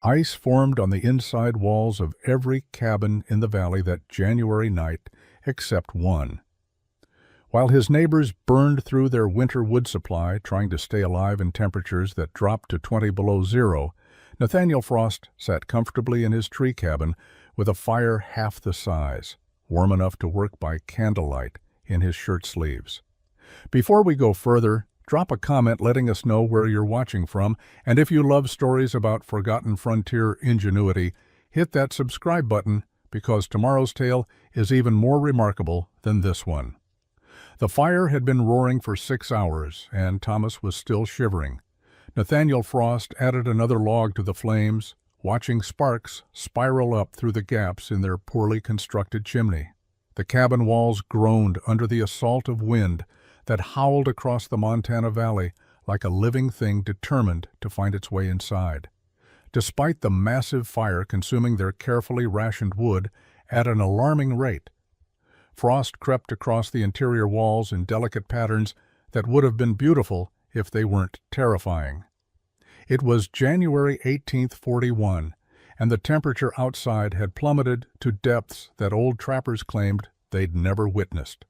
Ice formed on the inside walls of every cabin in the valley that January night, except one. While his neighbors burned through their winter wood supply, trying to stay alive in temperatures that dropped to 20 below zero, Nathaniel Frost sat comfortably in his tree cabin with a fire half the size, warm enough to work by candlelight in his shirt sleeves. Before we go further, drop a comment letting us know where you're watching from, and if you love stories about forgotten frontier ingenuity, hit that subscribe button because tomorrow's tale is even more remarkable than this one. The fire had been roaring for 6 hours, and Thomas was still shivering. Nathaniel Frost added another log to the flames, watching sparks spiral up through the gaps in their poorly constructed chimney. The cabin walls groaned under the assault of wind that howled across the Montana Valley like a living thing determined to find its way inside. Despite the massive fire consuming their carefully rationed wood at an alarming rate, frost crept across the interior walls in delicate patterns that would have been beautiful if they weren't terrifying. It was January 18th, 41, and the temperature outside had plummeted to depths that old trappers claimed they'd never witnessed.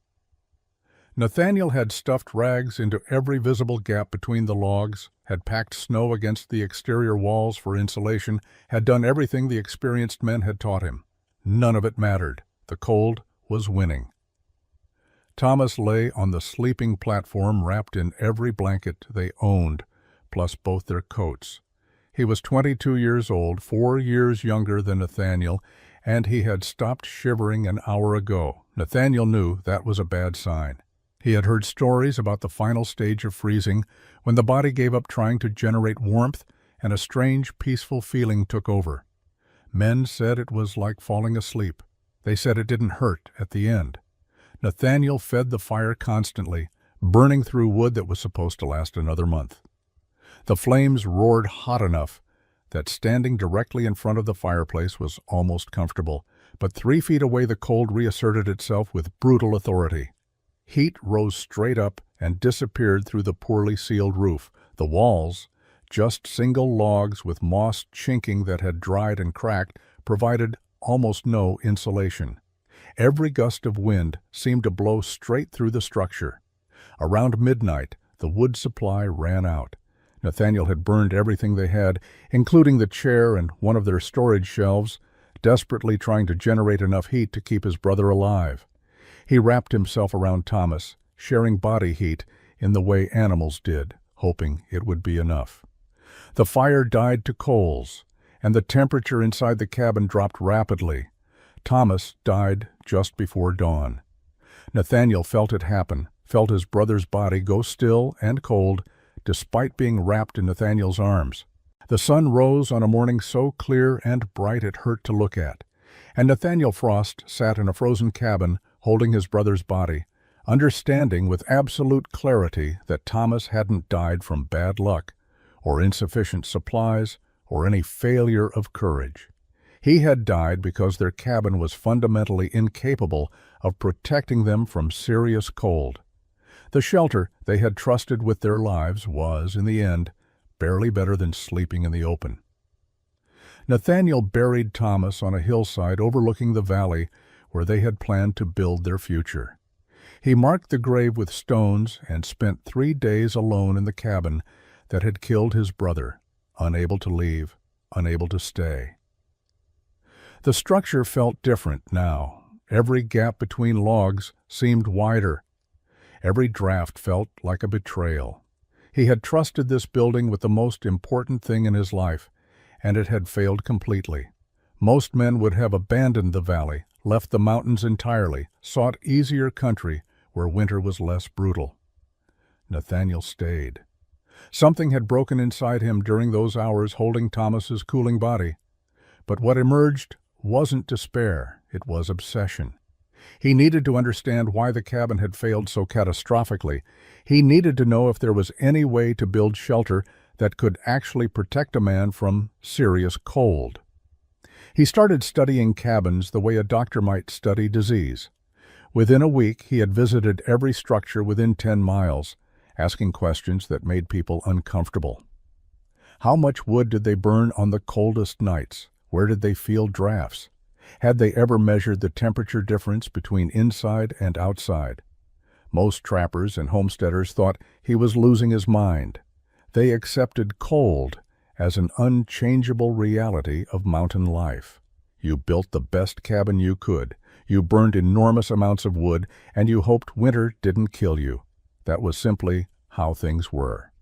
Nathaniel had stuffed rags into every visible gap between the logs, had packed snow against the exterior walls for insulation, had done everything the experienced men had taught him. None of it mattered. The cold was winning. Thomas lay on the sleeping platform wrapped in every blanket they owned, plus both their coats. He was 22 years old, 4 years younger than Nathaniel, and he had stopped shivering an hour ago. Nathaniel knew that was a bad sign. He had heard stories about the final stage of freezing, when the body gave up trying to generate warmth and a strange, peaceful feeling took over. Men said it was like falling asleep. They said it didn't hurt at the end. Nathaniel fed the fire constantly, burning through wood that was supposed to last another month. The flames roared hot enough that standing directly in front of the fireplace was almost comfortable, but 3 feet away the cold reasserted itself with brutal authority. Heat rose straight up and disappeared through the poorly sealed roof. The walls, just single logs with moss chinking that had dried and cracked, provided almost no insulation. Every gust of wind seemed to blow straight through the structure. Around midnight, the wood supply ran out. Nathaniel had burned everything they had, including the chair and one of their storage shelves, desperately trying to generate enough heat to keep his brother alive. He wrapped himself around Thomas, sharing body heat in the way animals did, hoping it would be enough. The fire died to coals, and the temperature inside the cabin dropped rapidly. Thomas died just before dawn. Nathaniel felt it happen, felt his brother's body go still and cold, despite being wrapped in Nathaniel's arms. The sun rose on a morning so clear and bright it hurt to look at, and Nathaniel Frost sat in a frozen cabin holding his brother's body, understanding with absolute clarity that Thomas hadn't died from bad luck, or insufficient supplies, or any failure of courage. He had died because their cabin was fundamentally incapable of protecting them from serious cold. The shelter they had trusted with their lives was, in the end, barely better than sleeping in the open. Nathaniel buried Thomas on a hillside overlooking the valley where they had planned to build their future. He marked the grave with stones and spent 3 days alone in the cabin that had killed his brother, unable to leave, unable to stay. The structure felt different now. Every gap between logs seemed wider. Every draft felt like a betrayal. He had trusted this building with the most important thing in his life, and it had failed completely. Most men would have abandoned the valley, left the mountains entirely, sought easier country where winter was less brutal. Nathaniel stayed. Something had broken inside him during those hours holding Thomas's cooling body. But what emerged wasn't despair, it was obsession. He needed to understand why the cabin had failed so catastrophically. He needed to know if there was any way to build shelter that could actually protect a man from serious cold. He started studying cabins the way a doctor might study disease. Within a week, he had visited every structure within 10 miles, asking questions that made people uncomfortable. How much wood did they burn on the coldest nights? Where did they feel drafts? Had they ever measured the temperature difference between inside and outside? Most trappers and homesteaders thought he was losing his mind. They accepted cold as an unchangeable reality of mountain life. You built the best cabin you could. You burned enormous amounts of wood, and you hoped winter didn't kill you. That was simply how things were.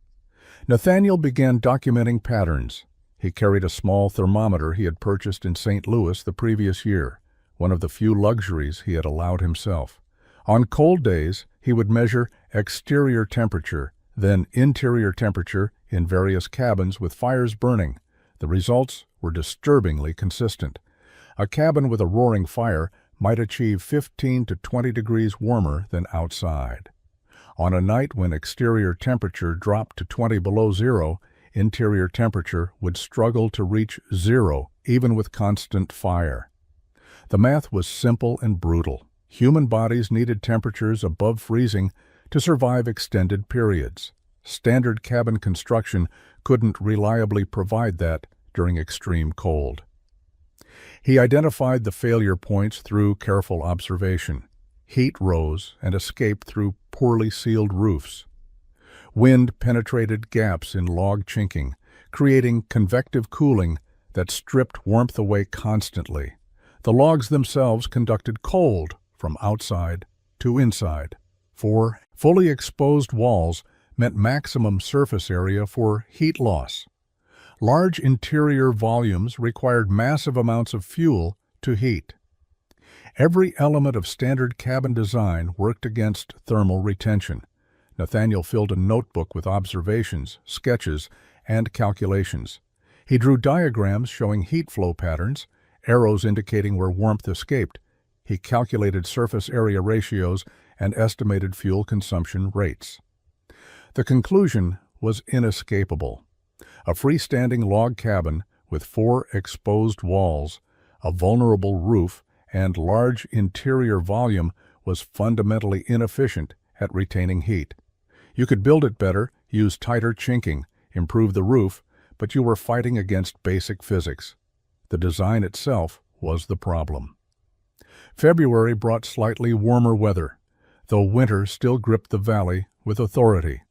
Nathaniel began documenting patterns. He carried a small thermometer he had purchased in St. Louis the previous year, one of the few luxuries he had allowed himself. On cold days, he would measure exterior temperature, then interior temperature in various cabins with fires burning. The results were disturbingly consistent. A cabin with a roaring fire might achieve 15 to 20 degrees warmer than outside. On a night when exterior temperature dropped to 20 below zero, interior temperature would struggle to reach zero, even with constant fire. The math was simple and brutal. Human bodies needed temperatures above freezing to survive extended periods. Standard cabin construction couldn't reliably provide that during extreme cold. He identified the failure points through careful observation. Heat rose and escaped through poorly sealed roofs. Wind penetrated gaps in log chinking, creating convective cooling that stripped warmth away constantly. The logs themselves conducted cold from outside to inside. 4. Fully exposed walls meant maximum surface area for heat loss. Large interior volumes required massive amounts of fuel to heat. Every element of standard cabin design worked against thermal retention. Nathaniel filled a notebook with observations, sketches, and calculations. He drew diagrams showing heat flow patterns, arrows indicating where warmth escaped. He calculated surface area ratios and estimated fuel consumption rates. The conclusion was inescapable. A freestanding log cabin with 4 exposed walls, a vulnerable roof, and large interior volume was fundamentally inefficient at retaining heat. You could build it better, use tighter chinking, improve the roof, but you were fighting against basic physics. The design itself was the problem. February brought slightly warmer weather, though winter still gripped the valley with authority.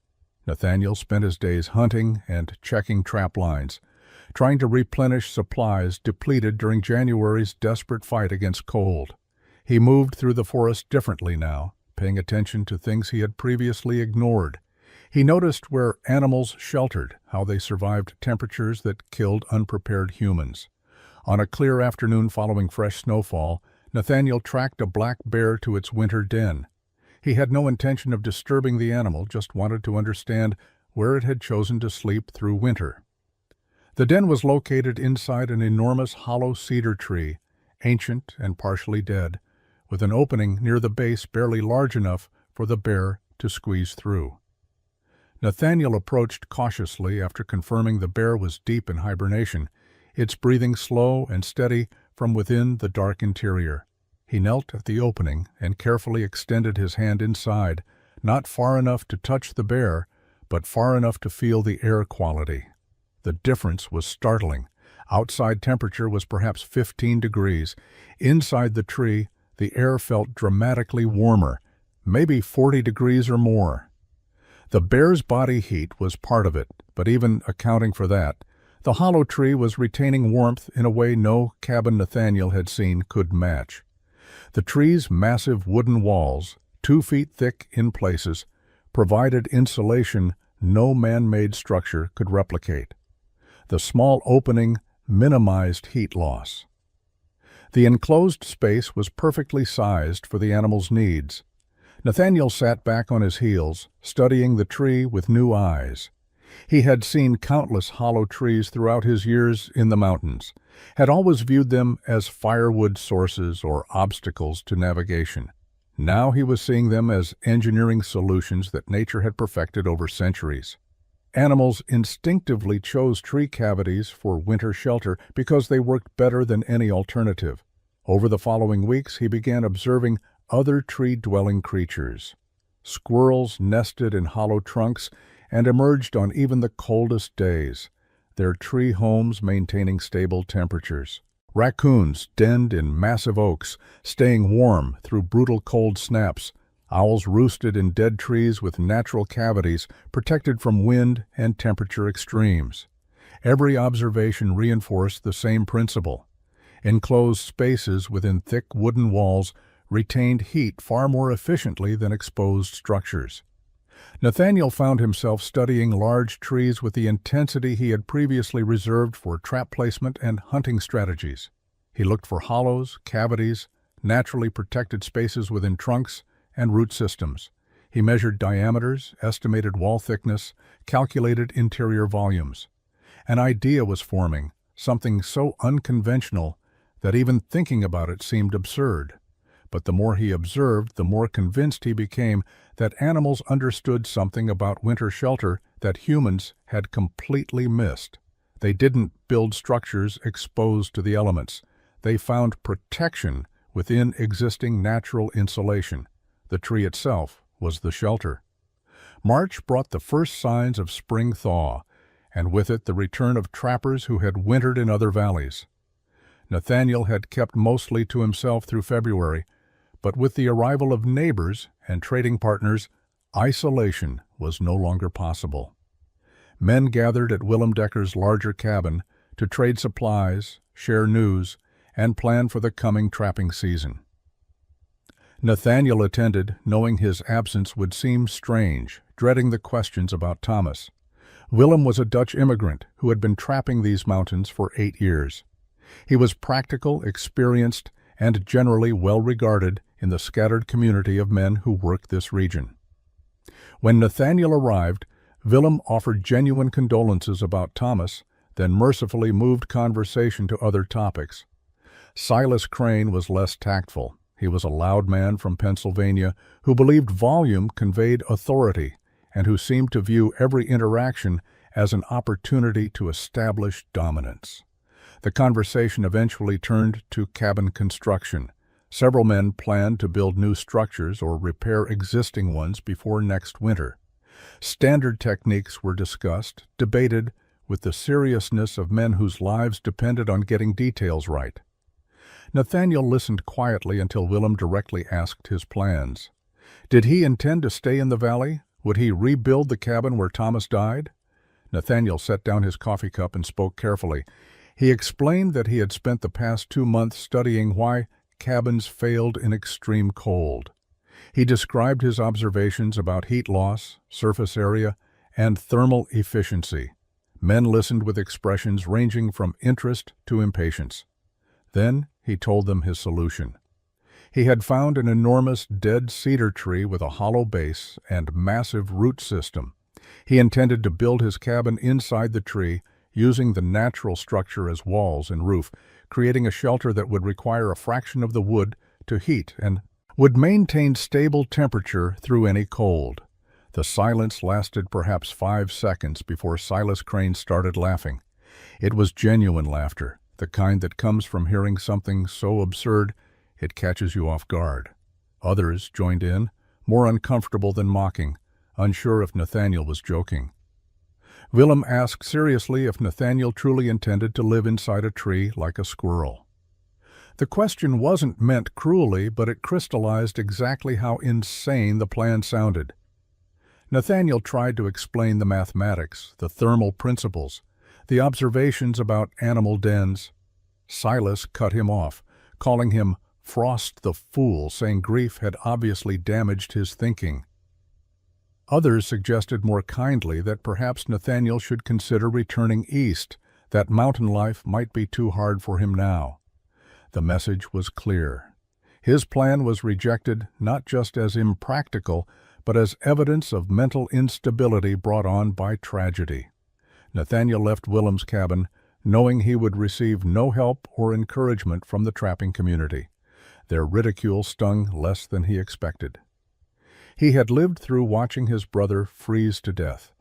Nathaniel spent his days hunting and checking trap lines, trying to replenish supplies depleted during January's desperate fight against cold. He moved through the forest differently now, paying attention to things he had previously ignored. He noticed where animals sheltered, how they survived temperatures that killed unprepared humans. On a clear afternoon following fresh snowfall, Nathaniel tracked a black bear to its winter den. He had no intention of disturbing the animal, just wanted to understand where it had chosen to sleep through winter. The den was located inside an enormous hollow cedar tree, ancient and partially dead, with an opening near the base barely large enough for the bear to squeeze through. Nathaniel approached cautiously after confirming the bear was deep in hibernation, its breathing slow and steady from within the dark interior. He knelt at the opening and carefully extended his hand inside, not far enough to touch the bear, but far enough to feel the air quality. The difference was startling. Outside temperature was perhaps 15 degrees. Inside the tree, the air felt dramatically warmer, maybe 40 degrees or more. The bear's body heat was part of it, but even accounting for that, the hollow tree was retaining warmth in a way no cabin Nathaniel had seen could match. The tree's massive wooden walls, 2 feet thick in places, provided insulation no man-made structure could replicate. The small opening minimized heat loss. The enclosed space was perfectly sized for the animal's needs. Nathaniel sat back on his heels, studying the tree with new eyes. He had seen countless hollow trees throughout his years in the mountains, had always viewed them as firewood sources or obstacles to navigation. Now he was seeing them as engineering solutions that nature had perfected over centuries. Animals instinctively chose tree cavities for winter shelter because they worked better than any alternative. Over the following weeks, he began observing other tree-dwelling creatures. Squirrels nested in hollow trunks and emerged on even the coldest days. their tree homes maintaining stable temperatures. Raccoons denned in massive oaks, staying warm through brutal cold snaps. Owls roosted in dead trees with natural cavities protected from wind and temperature extremes. Every observation reinforced the same principle. Enclosed spaces within thick wooden walls retained heat far more efficiently than exposed structures. Nathaniel found himself studying large trees with the intensity he had previously reserved for trap placement and hunting strategies. He looked for hollows, cavities, naturally protected spaces within trunks and root systems. He measured diameters, estimated wall thickness, calculated interior volumes. An idea was forming, something so unconventional that even thinking about it seemed absurd. But the more he observed, the more convinced he became that animals understood something about winter shelter that humans had completely missed. They didn't build structures exposed to the elements. They found protection within existing natural insulation. The tree itself was the shelter. March brought the first signs of spring thaw, and with it the return of trappers who had wintered in other valleys. Nathaniel had kept mostly to himself through February, but with the arrival of neighbors and trading partners, isolation was no longer possible. Men gathered at Willem Decker's larger cabin to trade supplies, share news, and plan for the coming trapping season. Nathaniel attended, knowing his absence would seem strange, dreading the questions about Thomas. Willem was a Dutch immigrant who had been trapping these mountains for 8 years. He was practical, experienced, and generally well regarded in the scattered community of men who worked this region. When Nathaniel arrived, Willem offered genuine condolences about Thomas, then mercifully moved conversation to other topics. Silas Crane was less tactful. He was a loud man from Pennsylvania who believed volume conveyed authority and who seemed to view every interaction as an opportunity to establish dominance. The conversation eventually turned to cabin construction. Several men planned to build new structures or repair existing ones before next winter. Standard techniques were discussed, debated, with the seriousness of men whose lives depended on getting details right. Nathaniel listened quietly until Willem directly asked his plans. Did he intend to stay in the valley? Would he rebuild the cabin where Thomas died? Nathaniel set down his coffee cup and spoke carefully. He explained that he had spent the past 2 months studying why cabins failed in extreme cold. He described his observations about heat loss, surface area, and thermal efficiency. Men listened with expressions ranging from interest to impatience. Then he told them his solution. He had found an enormous dead cedar tree with a hollow base and massive root system. He intended to build his cabin inside the tree, using the natural structure as walls and roof, creating a shelter that would require a fraction of the wood to heat and would maintain stable temperature through any cold. The silence lasted perhaps 5 seconds before Silas Crane started laughing. It was genuine laughter, the kind that comes from hearing something so absurd it catches you off guard. Others joined in, more uncomfortable than mocking, unsure if Nathaniel was joking. Willem asked seriously if Nathaniel truly intended to live inside a tree like a squirrel. The question wasn't meant cruelly, but it crystallized exactly how insane the plan sounded. Nathaniel tried to explain the mathematics, the thermal principles, the observations about animal dens. Silas cut him off, calling him Frost the Fool, saying grief had obviously damaged his thinking. Others suggested more kindly that perhaps Nathaniel should consider returning east, that mountain life might be too hard for him now. The message was clear. His plan was rejected not just as impractical, but as evidence of mental instability brought on by tragedy. Nathaniel left Willem's cabin, knowing he would receive no help or encouragement from the trapping community. Their ridicule stung less than he expected. He had lived through watching his brother freeze to death.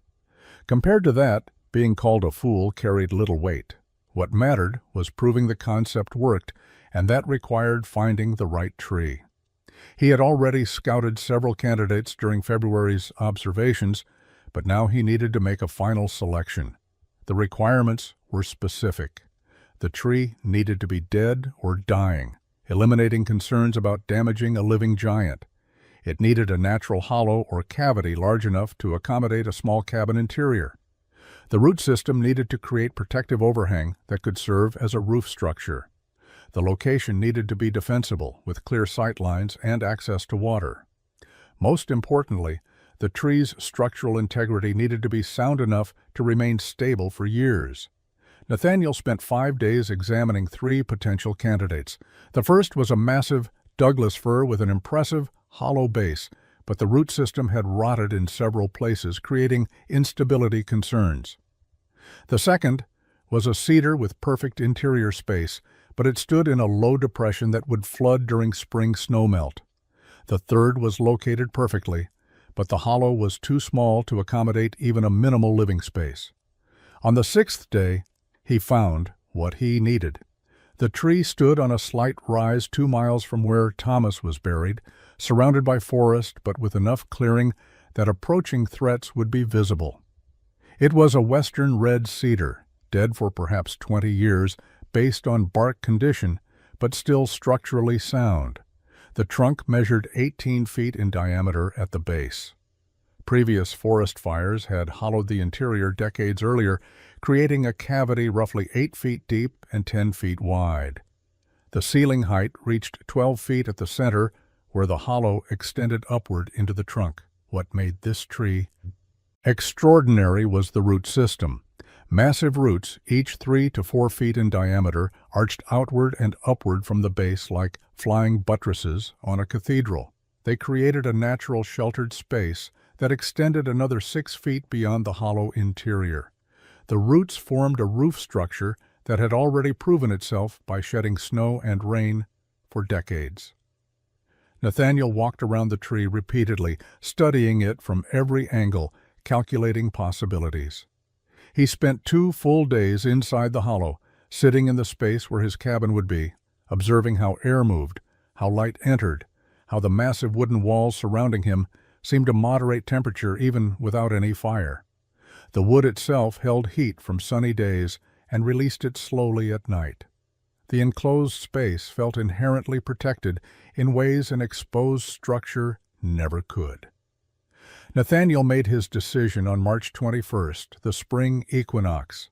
Compared to that, being called a fool carried little weight. What mattered was proving the concept worked, and that required finding the right tree. He had already scouted several candidates during February's observations, but now he needed to make a final selection. The requirements were specific. The tree needed to be dead or dying, eliminating concerns about damaging a living giant. It needed a natural hollow or cavity large enough to accommodate a small cabin interior. The root system needed to create protective overhang that could serve as a roof structure. The location needed to be defensible, with clear sight lines and access to water. Most importantly, the tree's structural integrity needed to be sound enough to remain stable for years. Nathaniel spent 5 days examining 3 potential candidates. The first was a massive Douglas fir with an impressive, hollow base, but the root system had rotted in several places, creating instability concerns. The second was a cedar with perfect interior space, but it stood in a low depression that would flood during spring snowmelt. The third was located perfectly, but the hollow was too small to accommodate even a minimal living space. On the 6th day, he found what he needed. The tree stood on a slight rise 2 miles from where Thomas was buried, surrounded by forest but with enough clearing that approaching threats would be visible. It was a western red cedar, dead for perhaps 20 years, based on bark condition, but still structurally sound. The trunk measured 18 feet in diameter at the base. Previous forest fires had hollowed the interior decades earlier, creating a cavity roughly 8 feet deep and 10 feet wide. The ceiling height reached 12 feet at the center, where the hollow extended upward into the trunk. What made this tree extraordinary was the root system. Massive roots, each 3 to 4 feet in diameter, arched outward and upward from the base like flying buttresses on a cathedral. They created a natural sheltered space that extended another 6 feet beyond the hollow interior. The roots formed a roof structure that had already proven itself by shedding snow and rain for decades. Nathaniel walked around the tree repeatedly, studying it from every angle, calculating possibilities. He spent 2 full days inside the hollow, sitting in the space where his cabin would be, observing how air moved, how light entered, how the massive wooden walls surrounding him seemed to moderate temperature even without any fire. The wood itself held heat from sunny days and released it slowly at night. The enclosed space felt inherently protected in ways an exposed structure never could. Nathaniel made his decision on March 21st, the spring equinox.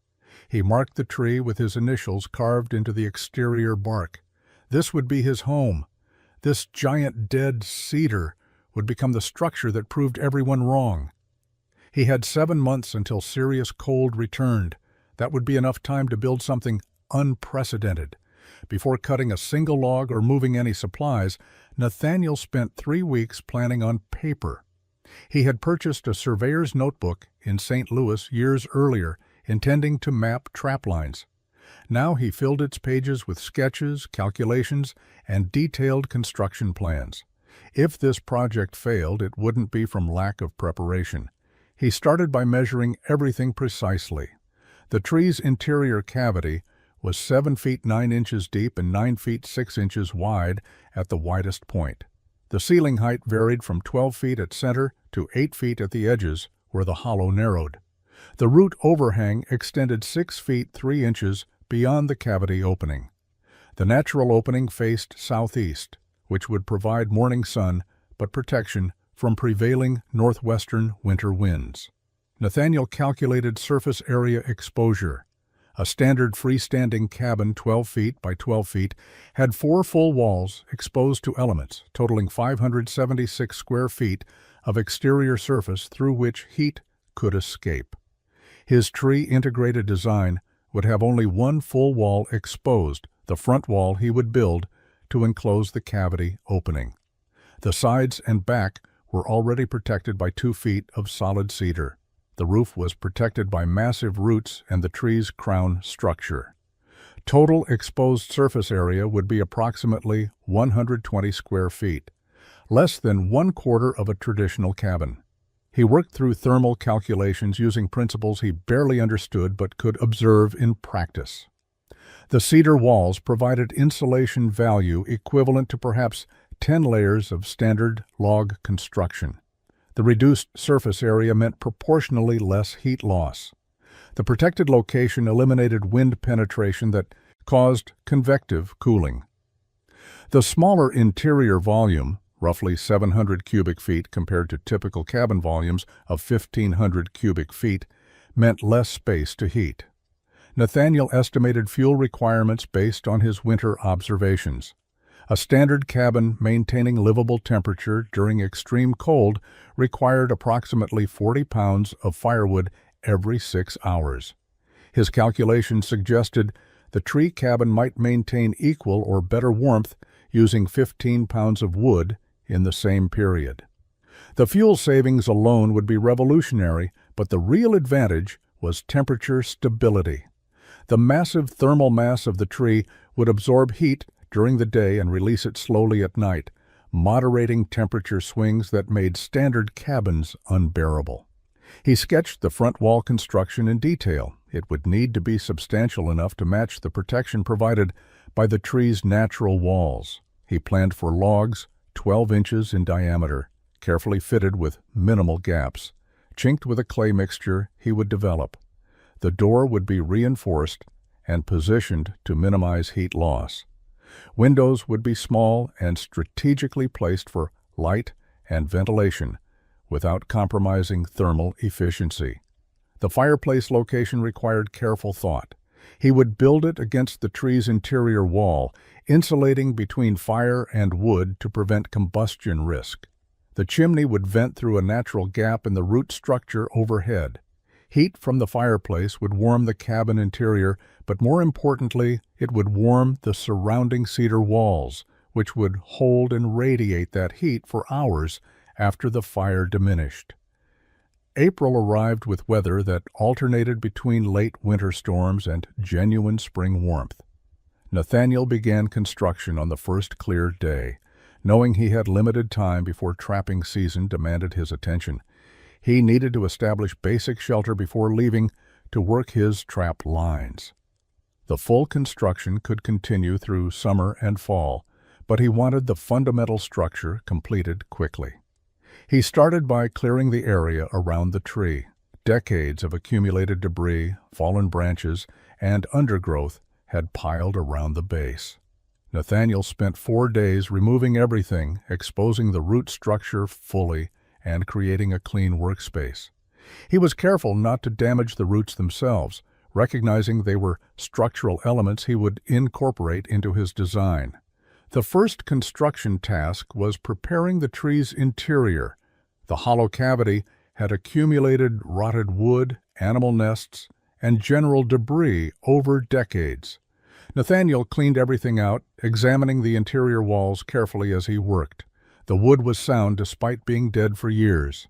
He marked the tree with his initials carved into the exterior bark. This would be his home. This giant dead cedar would become the structure that proved everyone wrong. He had 7 months until serious cold returned. That would be enough time to build something unprecedented. Before cutting a single log or moving any supplies, Nathaniel spent 3 weeks planning on paper. He had purchased a surveyor's notebook in St. Louis years earlier, intending to map trap lines. Now he filled its pages with sketches, calculations, and detailed construction plans. If this project failed, it wouldn't be from lack of preparation. He started by measuring everything precisely. The tree's interior cavity was 7 feet 9 inches deep and 9 feet 6 inches wide at the widest point. The ceiling height varied from 12 feet at center to 8 feet at the edges, where the hollow narrowed. The root overhang extended 6 feet 3 inches beyond the cavity opening. The natural opening faced southeast, which would provide morning sun but protection from prevailing northwestern winter winds. Nathaniel calculated surface area exposure. A standard freestanding cabin 12 feet by 12 feet had 4 full walls exposed to elements, totaling 576 square feet of exterior surface through which heat could escape. His tree-integrated design would have only 1 full wall exposed, the front wall he would build to enclose the cavity opening. The sides and back were already protected by 2 feet of solid cedar. The roof was protected by massive roots and the tree's crown structure. Total exposed surface area would be approximately 120 square feet, less than 1/4 of a traditional cabin. He worked through thermal calculations using principles he barely understood but could observe in practice. The cedar walls provided insulation value equivalent to perhaps 10 layers of standard log construction. The reduced surface area meant proportionally less heat loss. The protected location eliminated wind penetration that caused convective cooling. The smaller interior volume, roughly 700 cubic feet compared to typical cabin volumes of 1,500 cubic feet, meant less space to heat. Nathaniel estimated fuel requirements based on his winter observations. A standard cabin maintaining livable temperature during extreme cold required approximately 40 pounds of firewood every 6 hours. His calculations suggested the tree cabin might maintain equal or better warmth using 15 pounds of wood in the same period. The fuel savings alone would be revolutionary, but the real advantage was temperature stability. The massive thermal mass of the tree would absorb heat during the day and release it slowly at night, moderating temperature swings that made standard cabins unbearable. He sketched the front wall construction in detail. It would need to be substantial enough to match the protection provided by the tree's natural walls. He planned for logs 12 inches in diameter, carefully fitted with minimal gaps, chinked with a clay mixture he would develop. The door would be reinforced and positioned to minimize heat loss. Windows would be small and strategically placed for light and ventilation without compromising thermal efficiency. The fireplace location required careful thought. He would build it against the tree's interior wall, insulating between fire and wood to prevent combustion risk. The chimney would vent through a natural gap in the root structure overhead. Heat from the fireplace would warm the cabin interior, but more importantly, it would warm the surrounding cedar walls, which would hold and radiate that heat for hours after the fire diminished. April arrived with weather that alternated between late winter storms and genuine spring warmth. Nathaniel began construction on the first clear day, knowing he had limited time before trapping season demanded his attention. He needed to establish basic shelter before leaving to work his trap lines. The full construction could continue through summer and fall, but he wanted the fundamental structure completed quickly. He started by clearing the area around the tree. Decades of accumulated debris, fallen branches, and undergrowth had piled around the base. Nathaniel spent 4 days removing everything, exposing the root structure fully, and creating a clean workspace. He was careful not to damage the roots themselves, recognizing they were structural elements he would incorporate into his design. The first construction task was preparing the tree's interior. The hollow cavity had accumulated rotted wood, animal nests, and general debris over decades. Nathaniel cleaned everything out, examining the interior walls carefully as he worked. The wood was sound despite being dead for years.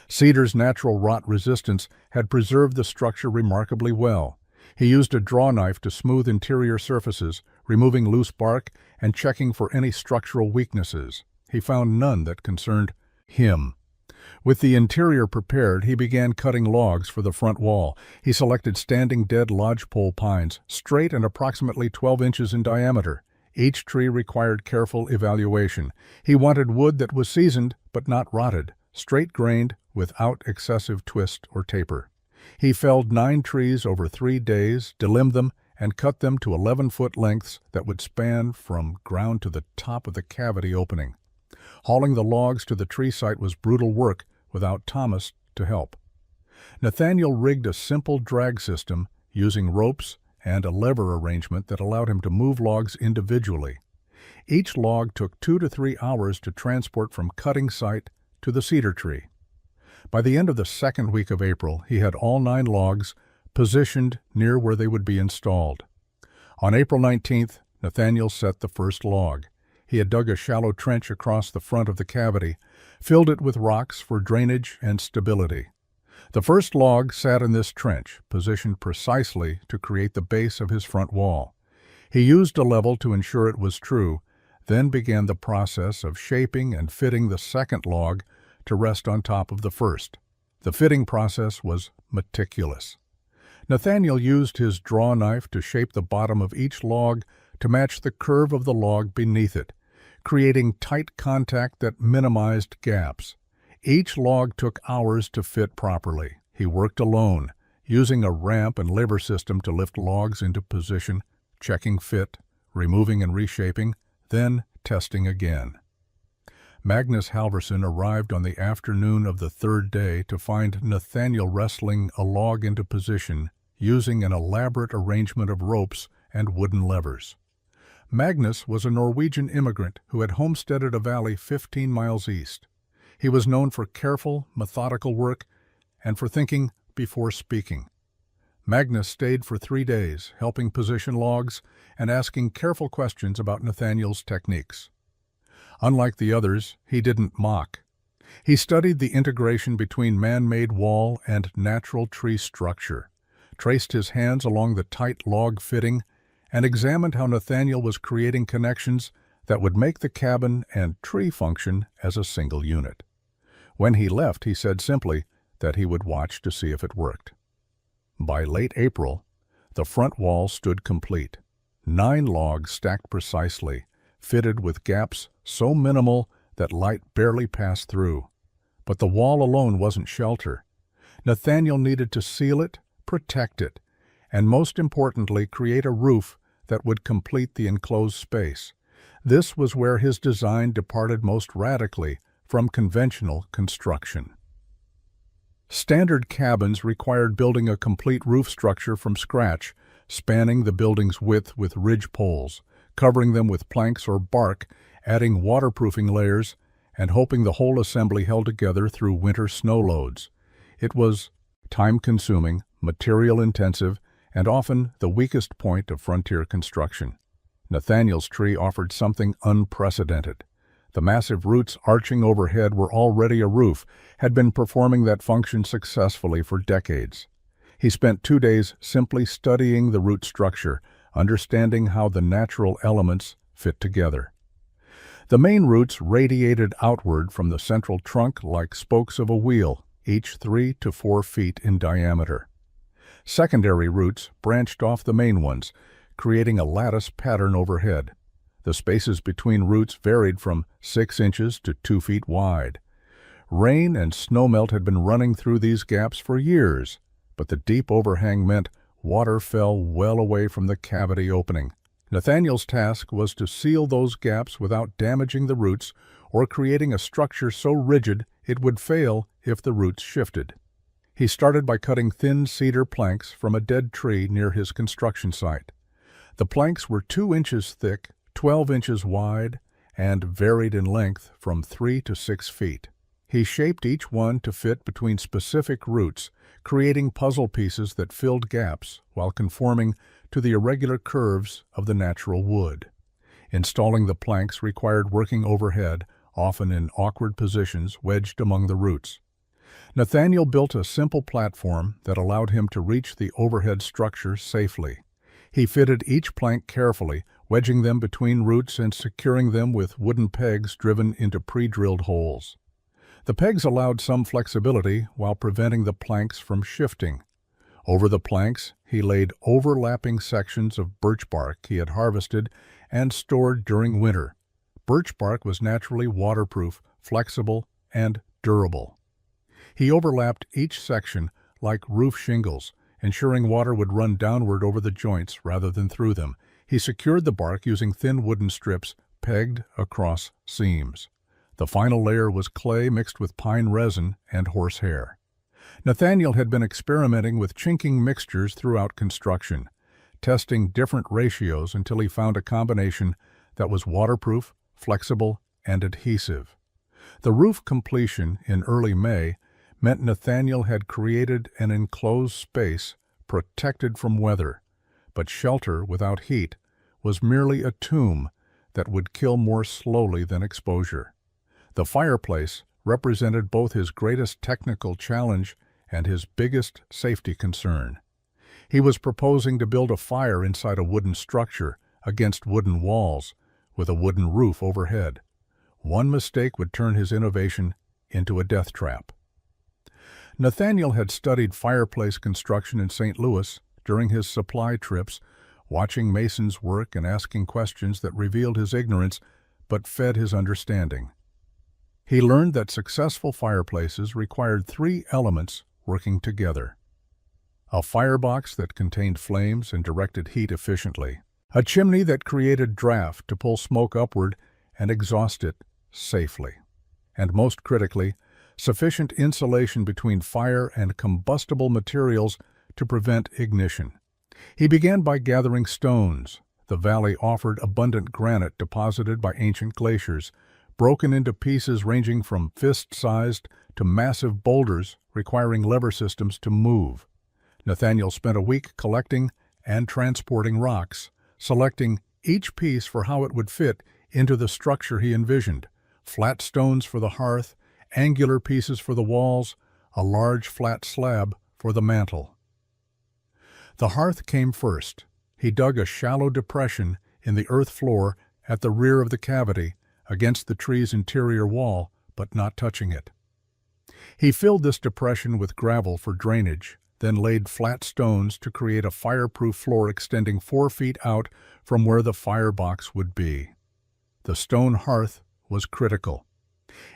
Cedar's natural rot resistance had preserved the structure remarkably well. He used a draw knife to smooth interior surfaces, removing loose bark and checking for any structural weaknesses. He found none that concerned him. With the interior prepared, he began cutting logs for the front wall. He selected standing dead lodgepole pines, straight and approximately 12 inches in diameter. Each tree required careful evaluation. He wanted wood that was seasoned but not rotted, straight-grained without excessive twist or taper. He felled 9 trees over 3 days, delimbed them, and cut them to 11-foot lengths that would span from ground to the top of the cavity opening. Hauling the logs to the tree site was brutal work without Thomas to help. Nathaniel rigged a simple drag system using ropes and a lever arrangement that allowed him to move logs individually. Each log took 2 to 3 hours to transport from cutting site to the cedar tree. By the end of the second week of April, he had all 9 logs positioned near where they would be installed. On April 19th, Nathaniel set the first log. He had dug a shallow trench across the front of the cavity, filled it with rocks for drainage and stability. The first log sat in this trench, positioned precisely to create the base of his front wall. He used a level to ensure it was true, then began the process of shaping and fitting the second log to rest on top of the first. The fitting process was meticulous. Nathaniel used his draw knife to shape the bottom of each log to match the curve of the log beneath it, creating tight contact that minimized gaps. Each log took hours to fit properly. He worked alone, using a ramp and lever system to lift logs into position, checking fit, removing and reshaping, then testing again. Magnus Halvorsen arrived on the afternoon of the third day to find Nathaniel wrestling a log into position using an elaborate arrangement of ropes and wooden levers. Magnus was a Norwegian immigrant who had homesteaded a valley 15 miles east. He was known for careful, methodical work and for thinking before speaking. Magnus stayed for 3 days, helping position logs and asking careful questions about Nathaniel's techniques. Unlike the others, he didn't mock. He studied the integration between man-made wall and natural tree structure, traced his hands along the tight log fitting, and examined how Nathaniel was creating connections that would make the cabin and tree function as a single unit. When he left, he said simply that he would watch to see if it worked. By late April, the front wall stood complete. 9 logs stacked precisely, fitted with gaps so minimal that light barely passed through. But the wall alone wasn't shelter. Nathaniel needed to seal it, protect it, and most importantly, create a roof that would complete the enclosed space. This was where his design departed most radically from conventional construction. Standard cabins required building a complete roof structure from scratch, spanning the building's width with ridge poles, covering them with planks or bark, adding waterproofing layers, and hoping the whole assembly held together through winter snow loads. It was time-consuming, material-intensive, and often the weakest point of frontier construction. Nathaniel's tree offered something unprecedented. The massive roots arching overhead were already a roof, had been performing that function successfully for decades. He spent 2 days simply studying the root structure, understanding how the natural elements fit together. The main roots radiated outward from the central trunk like spokes of a wheel, each 3 to 4 feet in diameter. Secondary roots branched off the main ones, creating a lattice pattern overhead. The spaces between roots varied from 6 inches to 2 feet wide. Rain and snowmelt had been running through these gaps for years, but the deep overhang meant water fell well away from the cavity opening. Nathaniel's task was to seal those gaps without damaging the roots or creating a structure so rigid it would fail if the roots shifted. He started by cutting thin cedar planks from a dead tree near his construction site. The planks were 2 inches thick, 12 inches wide, and varied in length from 3 to 6 feet. He shaped each one to fit between specific roots, creating puzzle pieces that filled gaps while conforming to the irregular curves of the natural wood. Installing the planks required working overhead, often in awkward positions wedged among the roots. Nathaniel built a simple platform that allowed him to reach the overhead structure safely. He fitted each plank carefully, wedging them between roots and securing them with wooden pegs driven into pre-drilled holes. The pegs allowed some flexibility while preventing the planks from shifting. Over the planks, he laid overlapping sections of birch bark he had harvested and stored during winter. Birch bark was naturally waterproof, flexible, and durable. He overlapped each section like roof shingles, ensuring water would run downward over the joints rather than through them. He secured the bark using thin wooden strips pegged across seams. The final layer was clay mixed with pine resin and horsehair. Nathaniel had been experimenting with chinking mixtures throughout construction, testing different ratios until he found a combination that was waterproof, flexible, and adhesive. The roof completion in early May meant Nathaniel had created an enclosed space protected from weather, but shelter without heat was merely a tomb that would kill more slowly than exposure. The fireplace represented both his greatest technical challenge and his biggest safety concern. He was proposing to build a fire inside a wooden structure against wooden walls with a wooden roof overhead. One mistake would turn his innovation into a death trap. Nathaniel had studied fireplace construction in St. Louis during his supply trips, watching masons work and asking questions that revealed his ignorance but fed his understanding. He learned that successful fireplaces required 3 elements working together: a firebox that contained flames and directed heat efficiently, a chimney that created draft to pull smoke upward and exhaust it safely, and most critically, sufficient insulation between fire and combustible materials to prevent ignition. He began by gathering stones. The valley offered abundant granite deposited by ancient glaciers, broken into pieces ranging from fist-sized to massive boulders requiring lever systems to move. Nathaniel spent a week collecting and transporting rocks, selecting each piece for how it would fit into the structure he envisioned: flat stones for the hearth, angular pieces for the walls, a large flat slab for the mantel. The hearth came first. He dug a shallow depression in the earth floor at the rear of the cavity, against the tree's interior wall, but not touching it. He filled this depression with gravel for drainage, then laid flat stones to create a fireproof floor extending 4 feet out from where the firebox would be. The stone hearth was critical.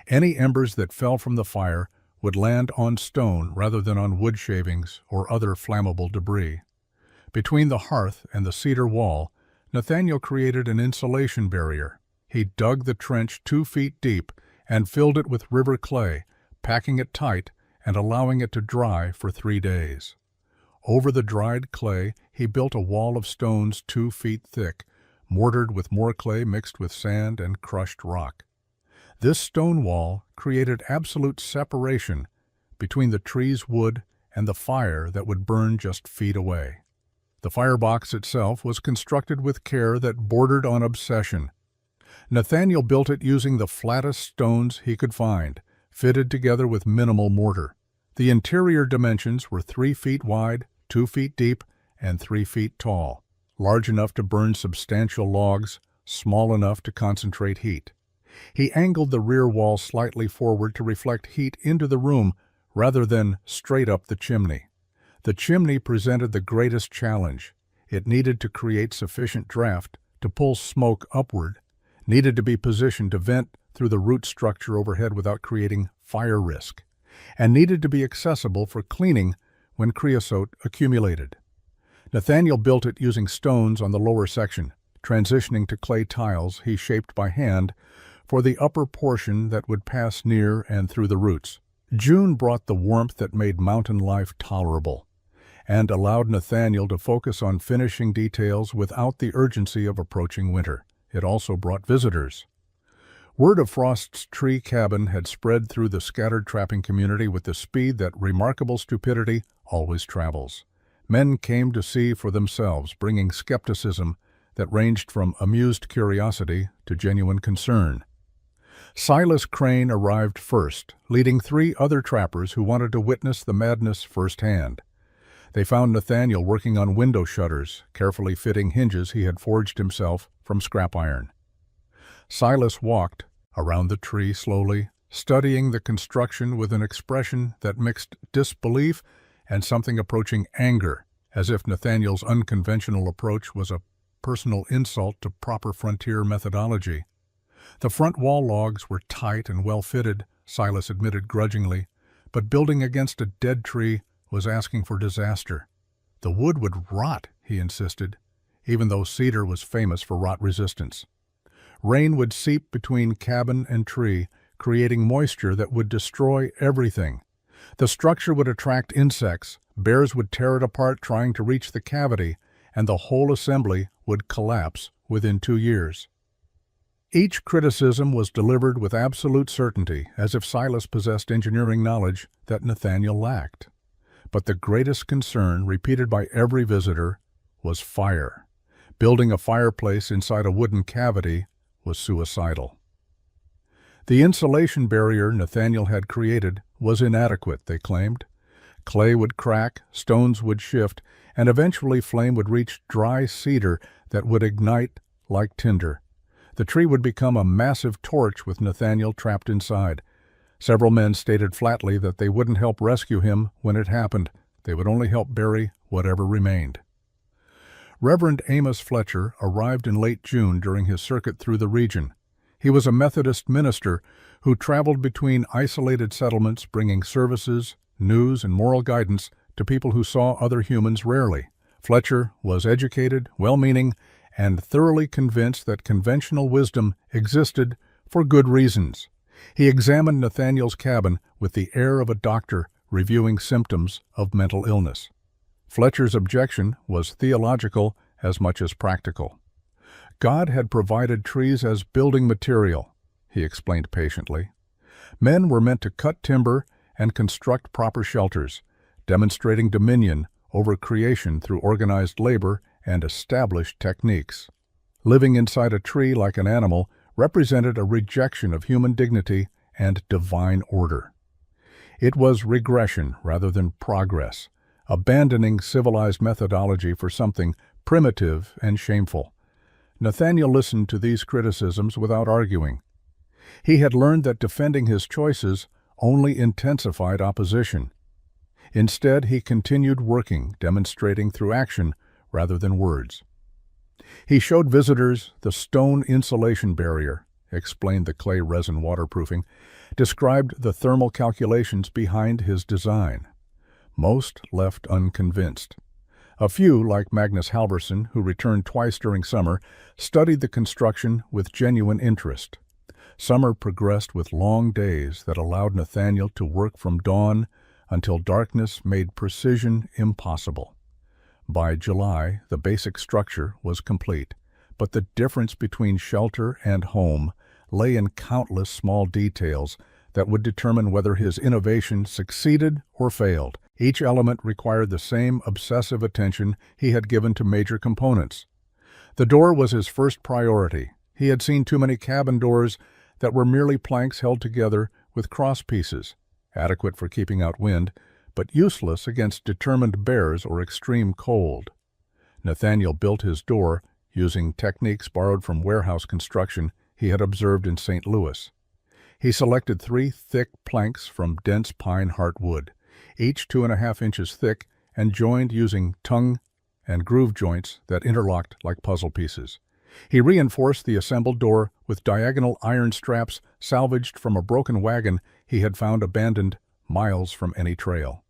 Any embers that fell from the fire would land on stone rather than on wood shavings or other flammable debris. Between the hearth and the cedar wall, Nathaniel created an insulation barrier. He dug the trench 2 feet deep and filled it with river clay, packing it tight and allowing it to dry for 3 days. Over the dried clay, he built a wall of stones 2 feet thick, mortared with more clay mixed with sand and crushed rock. This stone wall created absolute separation between the tree's wood and the fire that would burn just feet away. The firebox itself was constructed with care that bordered on obsession. Nathaniel built it using the flattest stones he could find, fitted together with minimal mortar. The interior dimensions were 3 feet wide, 2 feet deep, and 3 feet tall, large enough to burn substantial logs, small enough to concentrate heat. He angled the rear wall slightly forward to reflect heat into the room rather than straight up the chimney. The chimney presented the greatest challenge. It needed to create sufficient draft to pull smoke upward, needed to be positioned to vent through the root structure overhead without creating fire risk, and needed to be accessible for cleaning when creosote accumulated. Nathaniel built it using stones on the lower section, transitioning to clay tiles he shaped by hand for the upper portion that would pass near and through the roots. June brought the warmth that made mountain life tolerable, and allowed Nathaniel to focus on finishing details without the urgency of approaching winter. It also brought visitors. Word of Frost's tree cabin had spread through the scattered trapping community with the speed that remarkable stupidity always travels. Men came to see for themselves, bringing skepticism that ranged from amused curiosity to genuine concern. Silas Crane arrived first, leading 3 other trappers who wanted to witness the madness firsthand. They found Nathaniel working on window shutters, carefully fitting hinges he had forged himself from scrap iron. Silas walked around the tree slowly, studying the construction with an expression that mixed disbelief and something approaching anger, as if Nathaniel's unconventional approach was a personal insult to proper frontier methodology. The front wall logs were tight and well-fitted, Silas admitted grudgingly, but building against a dead tree was asking for disaster. The wood would rot, he insisted, even though cedar was famous for rot resistance. Rain would seep between cabin and tree, creating moisture that would destroy everything. The structure would attract insects, bears would tear it apart trying to reach the cavity, and the whole assembly would collapse within 2 years. Each criticism was delivered with absolute certainty, as if Silas possessed engineering knowledge that Nathaniel lacked. But the greatest concern, repeated by every visitor, was fire. Building a fireplace inside a wooden cavity was suicidal. The insulation barrier Nathaniel had created was inadequate, they claimed. Clay would crack, stones would shift, and eventually flame would reach dry cedar that would ignite like tinder. The tree would become a massive torch with Nathaniel trapped inside. Several men stated flatly that they wouldn't help rescue him when it happened. They would only help bury whatever remained. Reverend Amos Fletcher arrived in late June during his circuit through the region. He was a Methodist minister who traveled between isolated settlements bringing services, news, and moral guidance to people who saw other humans rarely. Fletcher was educated, well-meaning, and thoroughly convinced that conventional wisdom existed for good reasons. He examined Nathaniel's cabin with the air of a doctor reviewing symptoms of mental illness. Fletcher's objection was theological as much as practical. God had provided trees as building material, he explained patiently. Men were meant to cut timber and construct proper shelters, demonstrating dominion over creation through organized labor and established techniques. Living inside a tree like an animal represented a rejection of human dignity and divine order. It was regression rather than progress, abandoning civilized methodology for something primitive and shameful. Nathaniel listened to these criticisms without arguing. He had learned that defending his choices only intensified opposition. Instead, he continued working, demonstrating through action rather than words. He showed visitors the stone insulation barrier, explained the clay resin waterproofing, described the thermal calculations behind his design. Most left unconvinced. A few, like Magnus Halverson, who returned twice during summer, studied the construction with genuine interest. Summer progressed with long days that allowed Nathaniel to work from dawn until darkness made precision impossible. By July, the basic structure was complete, but the difference between shelter and home lay in countless small details that would determine whether his innovation succeeded or failed. Each element required the same obsessive attention he had given to major components. The door was his first priority. He had seen too many cabin doors that were merely planks held together with cross pieces, adequate for keeping out wind, but useless against determined bears or extreme cold. Nathaniel built his door using techniques borrowed from warehouse construction he had observed in St. Louis. He selected 3 thick planks from dense pine heartwood, each 2.5 inches thick and joined using tongue and groove joints that interlocked like puzzle pieces. He reinforced the assembled door with diagonal iron straps salvaged from a broken wagon he had found abandoned miles from any trail.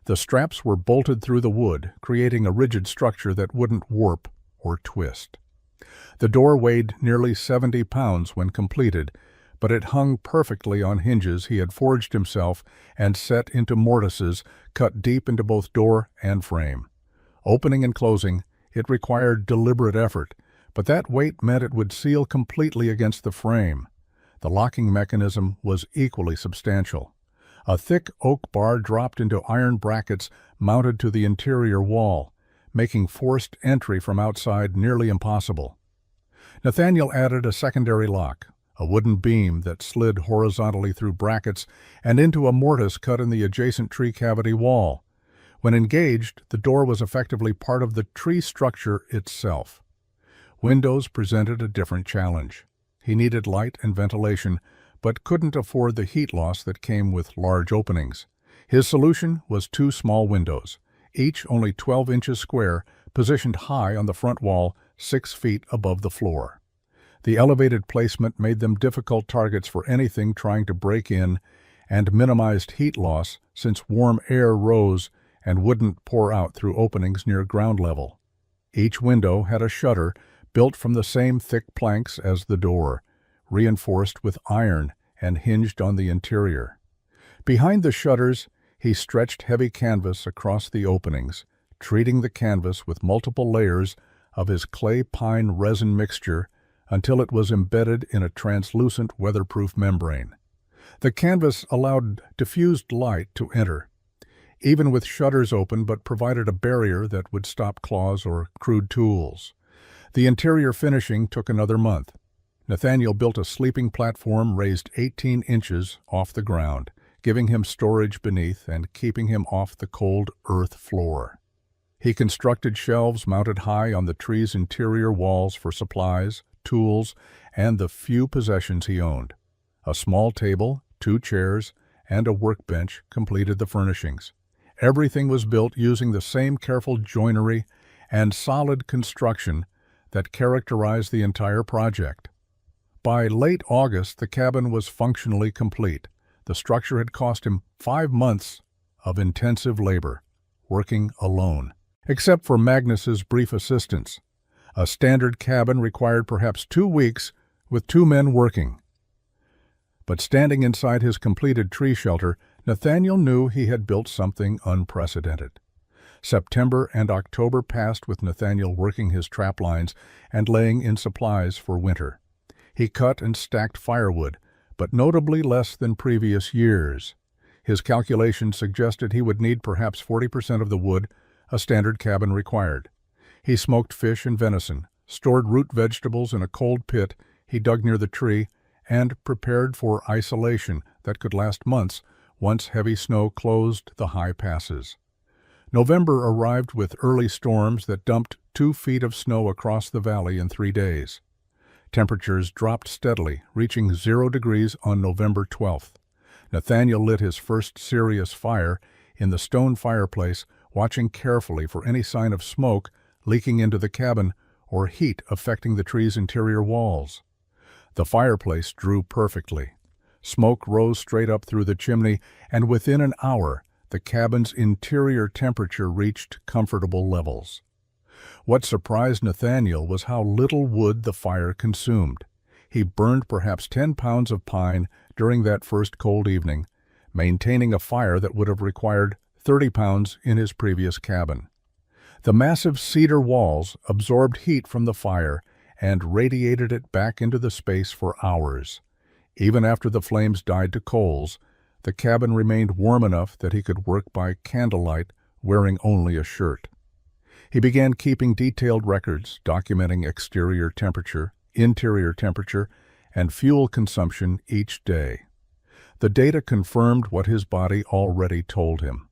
The straps were bolted through the wood, creating a rigid structure that wouldn't warp or twist. The door weighed nearly 70 pounds when completed, but it hung perfectly on hinges he had forged himself and set into mortises cut deep into both door and frame. Opening and closing, it required deliberate effort, but that weight meant it would seal completely against the frame. The locking mechanism was equally substantial. A thick oak bar dropped into iron brackets mounted to the interior wall, making forced entry from outside nearly impossible. Nathaniel added a secondary lock, a wooden beam that slid horizontally through brackets and into a mortise cut in the adjacent tree cavity wall. When engaged, the door was effectively part of the tree structure itself. Windows presented a different challenge. He needed light and ventilation, but couldn't afford the heat loss that came with large openings. His solution was 2 small windows, each only 12 inches square, positioned high on the front wall, 6 feet above the floor. The elevated placement made them difficult targets for anything trying to break in and minimized heat loss since warm air rose and wouldn't pour out through openings near ground level. Each window had a shutter built from the same thick planks as the door, reinforced with iron and hinged on the interior. Behind the shutters, he stretched heavy canvas across the openings, treating the canvas with multiple layers of his clay pine resin mixture until it was embedded in a translucent weatherproof membrane. The canvas allowed diffused light to enter, even with shutters open, but provided a barrier that would stop claws or crude tools. The interior finishing took another month. Nathaniel built a sleeping platform raised 18 inches off the ground, giving him storage beneath and keeping him off the cold earth floor. He constructed shelves mounted high on the tree's interior walls for supplies, tools, and the few possessions he owned. A small table, 2 chairs, and a workbench completed the furnishings. Everything was built using the same careful joinery and solid construction that characterized the entire project. By late August, the cabin was functionally complete. The structure had cost him 5 months of intensive labor, working alone. Except for Magnus's brief assistance. A standard cabin required perhaps 2 weeks with 2 men working. But standing inside his completed tree shelter, Nathaniel knew he had built something unprecedented. September and October passed with Nathaniel working his trap lines and laying in supplies for winter. He cut and stacked firewood, but notably less than previous years. His calculations suggested he would need perhaps 40% of the wood a standard cabin required. He smoked fish and venison, stored root vegetables in a cold pit he dug near the tree, and prepared for isolation that could last months once heavy snow closed the high passes. November arrived with early storms that dumped 2 feet of snow across the valley in 3 days. Temperatures dropped steadily, reaching 0 degrees on November 12th. Nathaniel lit his first serious fire in the stone fireplace, watching carefully for any sign of smoke leaking into the cabin or heat affecting the tree's interior walls. The fireplace drew perfectly. Smoke rose straight up through the chimney, and within an hour, the cabin's interior temperature reached comfortable levels. What surprised Nathaniel was how little wood the fire consumed. He burned perhaps 10 pounds of pine during that first cold evening, maintaining a fire that would have required 30 pounds in his previous cabin. The massive cedar walls absorbed heat from the fire and radiated it back into the space for hours. Even after the flames died to coals, the cabin remained warm enough that he could work by candlelight, wearing only a shirt. He began keeping detailed records documenting exterior temperature, interior temperature, and fuel consumption each day. The data confirmed what his body already told him.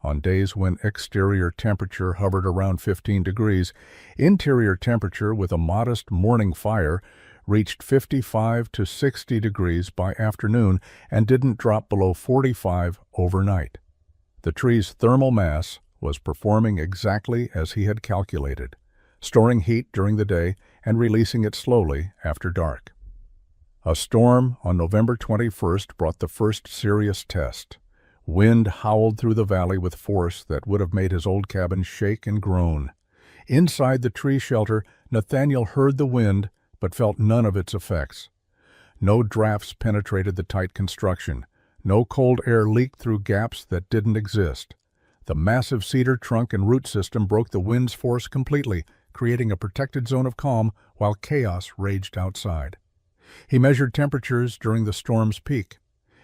On days when exterior temperature hovered around 15 degrees, interior temperature with a modest morning fire reached 55 to 60 degrees by afternoon and didn't drop below 45 overnight. The tree's thermal mass was performing exactly as he had calculated, storing heat during the day and releasing it slowly after dark. A storm on November 21st brought the first serious test. Wind howled through the valley with force that would have made his old cabin shake and groan. Inside the tree shelter, Nathaniel heard the wind but felt none of its effects. No drafts penetrated the tight construction. No cold air leaked through gaps that didn't exist. The massive cedar trunk and root system broke the wind's force completely, creating a protected zone of calm while chaos raged outside. He measured temperatures during the storm's peak.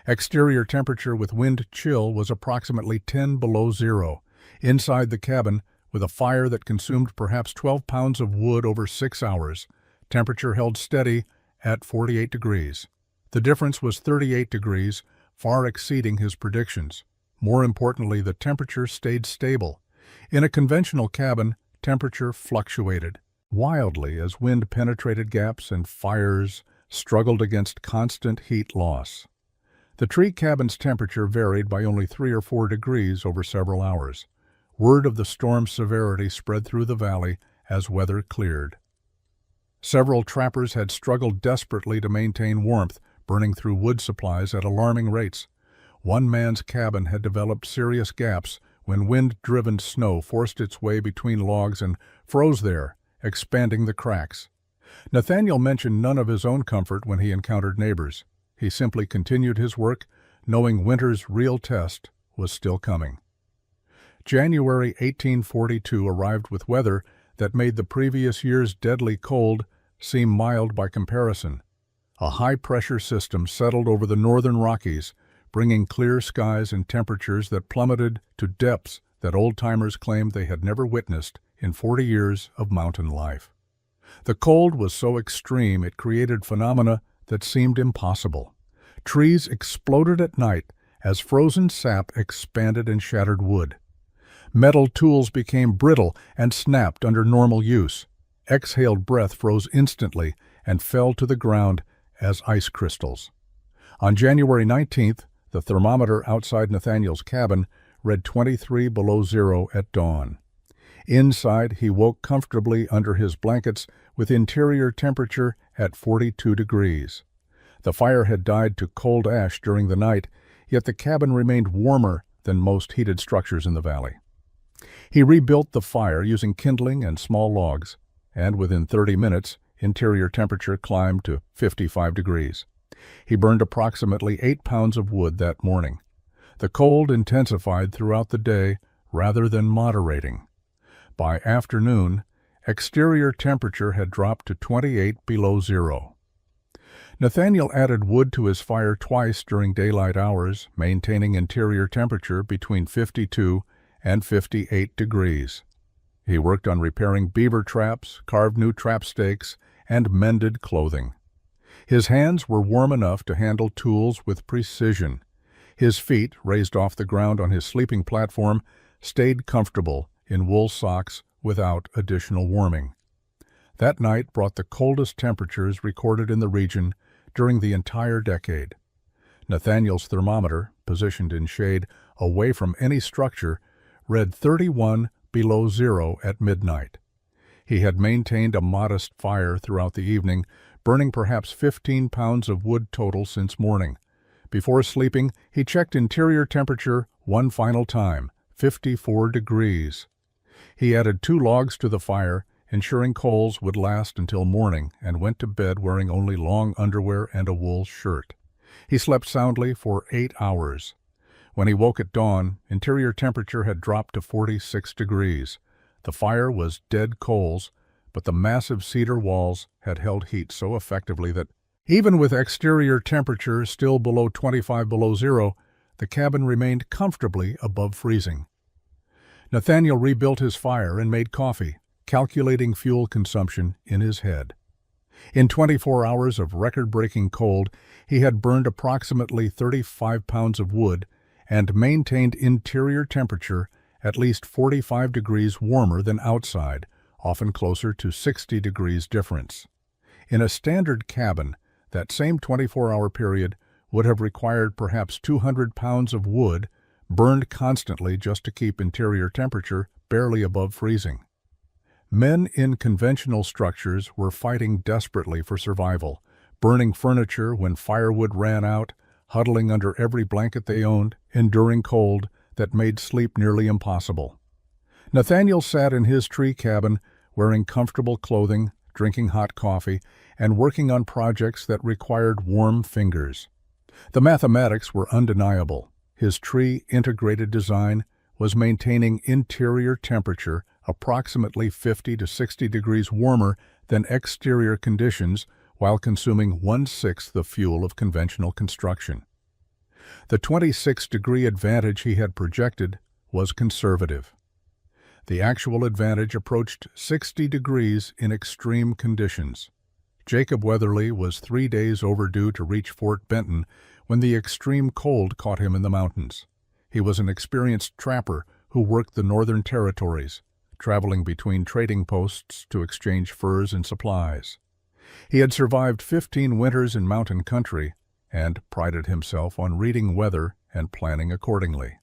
Exterior temperature with wind chill was approximately 10 below zero. Inside the cabin, with a fire that consumed perhaps 12 pounds of wood over 6 hours, temperature held steady at 48 degrees. The difference was 38 degrees, far exceeding his predictions. More importantly, the temperature stayed stable. In a conventional cabin, temperature fluctuated wildly as wind penetrated gaps and fires struggled against constant heat loss. The tree cabin's temperature varied by only 3 or 4 degrees over several hours. Word of the storm's severity spread through the valley as weather cleared. Several trappers had struggled desperately to maintain warmth, burning through wood supplies at alarming rates. One man's cabin had developed serious gaps when wind-driven snow forced its way between logs and froze there, expanding the cracks. Nathaniel mentioned none of his own comfort when he encountered neighbors. He simply continued his work, knowing winter's real test was still coming. January 1842 arrived with weather that made the previous year's deadly cold seem mild by comparison. A high-pressure system settled over the northern Rockies, bringing clear skies and temperatures that plummeted to depths that old-timers claimed they had never witnessed in 40 years of mountain life. The cold was so extreme it created phenomena that seemed impossible. Trees exploded at night as frozen sap expanded and shattered wood. Metal tools became brittle and snapped under normal use. Exhaled breath froze instantly and fell to the ground as ice crystals. On January 19th, the thermometer outside Nathaniel's cabin read 23 below zero at dawn. Inside, he woke comfortably under his blankets with interior temperature at 42 degrees. The fire had died to cold ash during the night, yet the cabin remained warmer than most heated structures in the valley. He rebuilt the fire using kindling and small logs, and within 30 minutes, interior temperature climbed to 55 degrees. He burned approximately 8 pounds of wood that morning. The cold intensified throughout the day rather than moderating. By afternoon, exterior temperature had dropped to 28 below zero. Nathaniel added wood to his fire twice during daylight hours, maintaining interior temperature between 52 and 58 degrees. He worked on repairing beaver traps, carved new trap stakes, and mended clothing. His hands were warm enough to handle tools with precision. His feet, raised off the ground on his sleeping platform, stayed comfortable in wool socks without additional warming. That night brought the coldest temperatures recorded in the region during the entire decade. Nathaniel's thermometer, positioned in shade away from any structure, read 31 below zero at midnight. He had maintained a modest fire throughout the evening, burning perhaps 15 pounds of wood total since morning. Before sleeping, he checked interior temperature one final time, 54 degrees. He added 2 logs to the fire, ensuring coals would last until morning, and went to bed wearing only long underwear and a wool shirt. He slept soundly for 8 hours. When he woke at dawn, interior temperature had dropped to 46 degrees. The fire was dead coals, but the massive cedar walls had held heat so effectively that, even with exterior temperature still below 25 below zero, the cabin remained comfortably above freezing. Nathaniel rebuilt his fire and made coffee, calculating fuel consumption in his head. In 24 hours of record-breaking cold, he had burned approximately 35 pounds of wood and maintained interior temperature at least 45 degrees warmer than outside, often closer to 60 degrees difference. In a standard cabin, that same 24-hour period would have required perhaps 200 pounds of wood burned constantly just to keep interior temperature barely above freezing. Men in conventional structures were fighting desperately for survival, burning furniture when firewood ran out, huddling under every blanket they owned, enduring cold that made sleep nearly impossible. Nathaniel sat in his tree cabin, wearing comfortable clothing, drinking hot coffee, and working on projects that required warm fingers. The mathematics were undeniable. His tree integrated design was maintaining interior temperature approximately 50 to 60 degrees warmer than exterior conditions while consuming 1/6 the fuel of conventional construction. The 26-degree advantage he had projected was conservative. The actual advantage approached 60 degrees in extreme conditions. Jacob Weatherly was 3 days overdue to reach Fort Benton when the extreme cold caught him in the mountains. He was an experienced trapper who worked the Northern Territories, traveling between trading posts to exchange furs and supplies. He had survived 15 winters in mountain country and prided himself on reading weather and planning accordingly.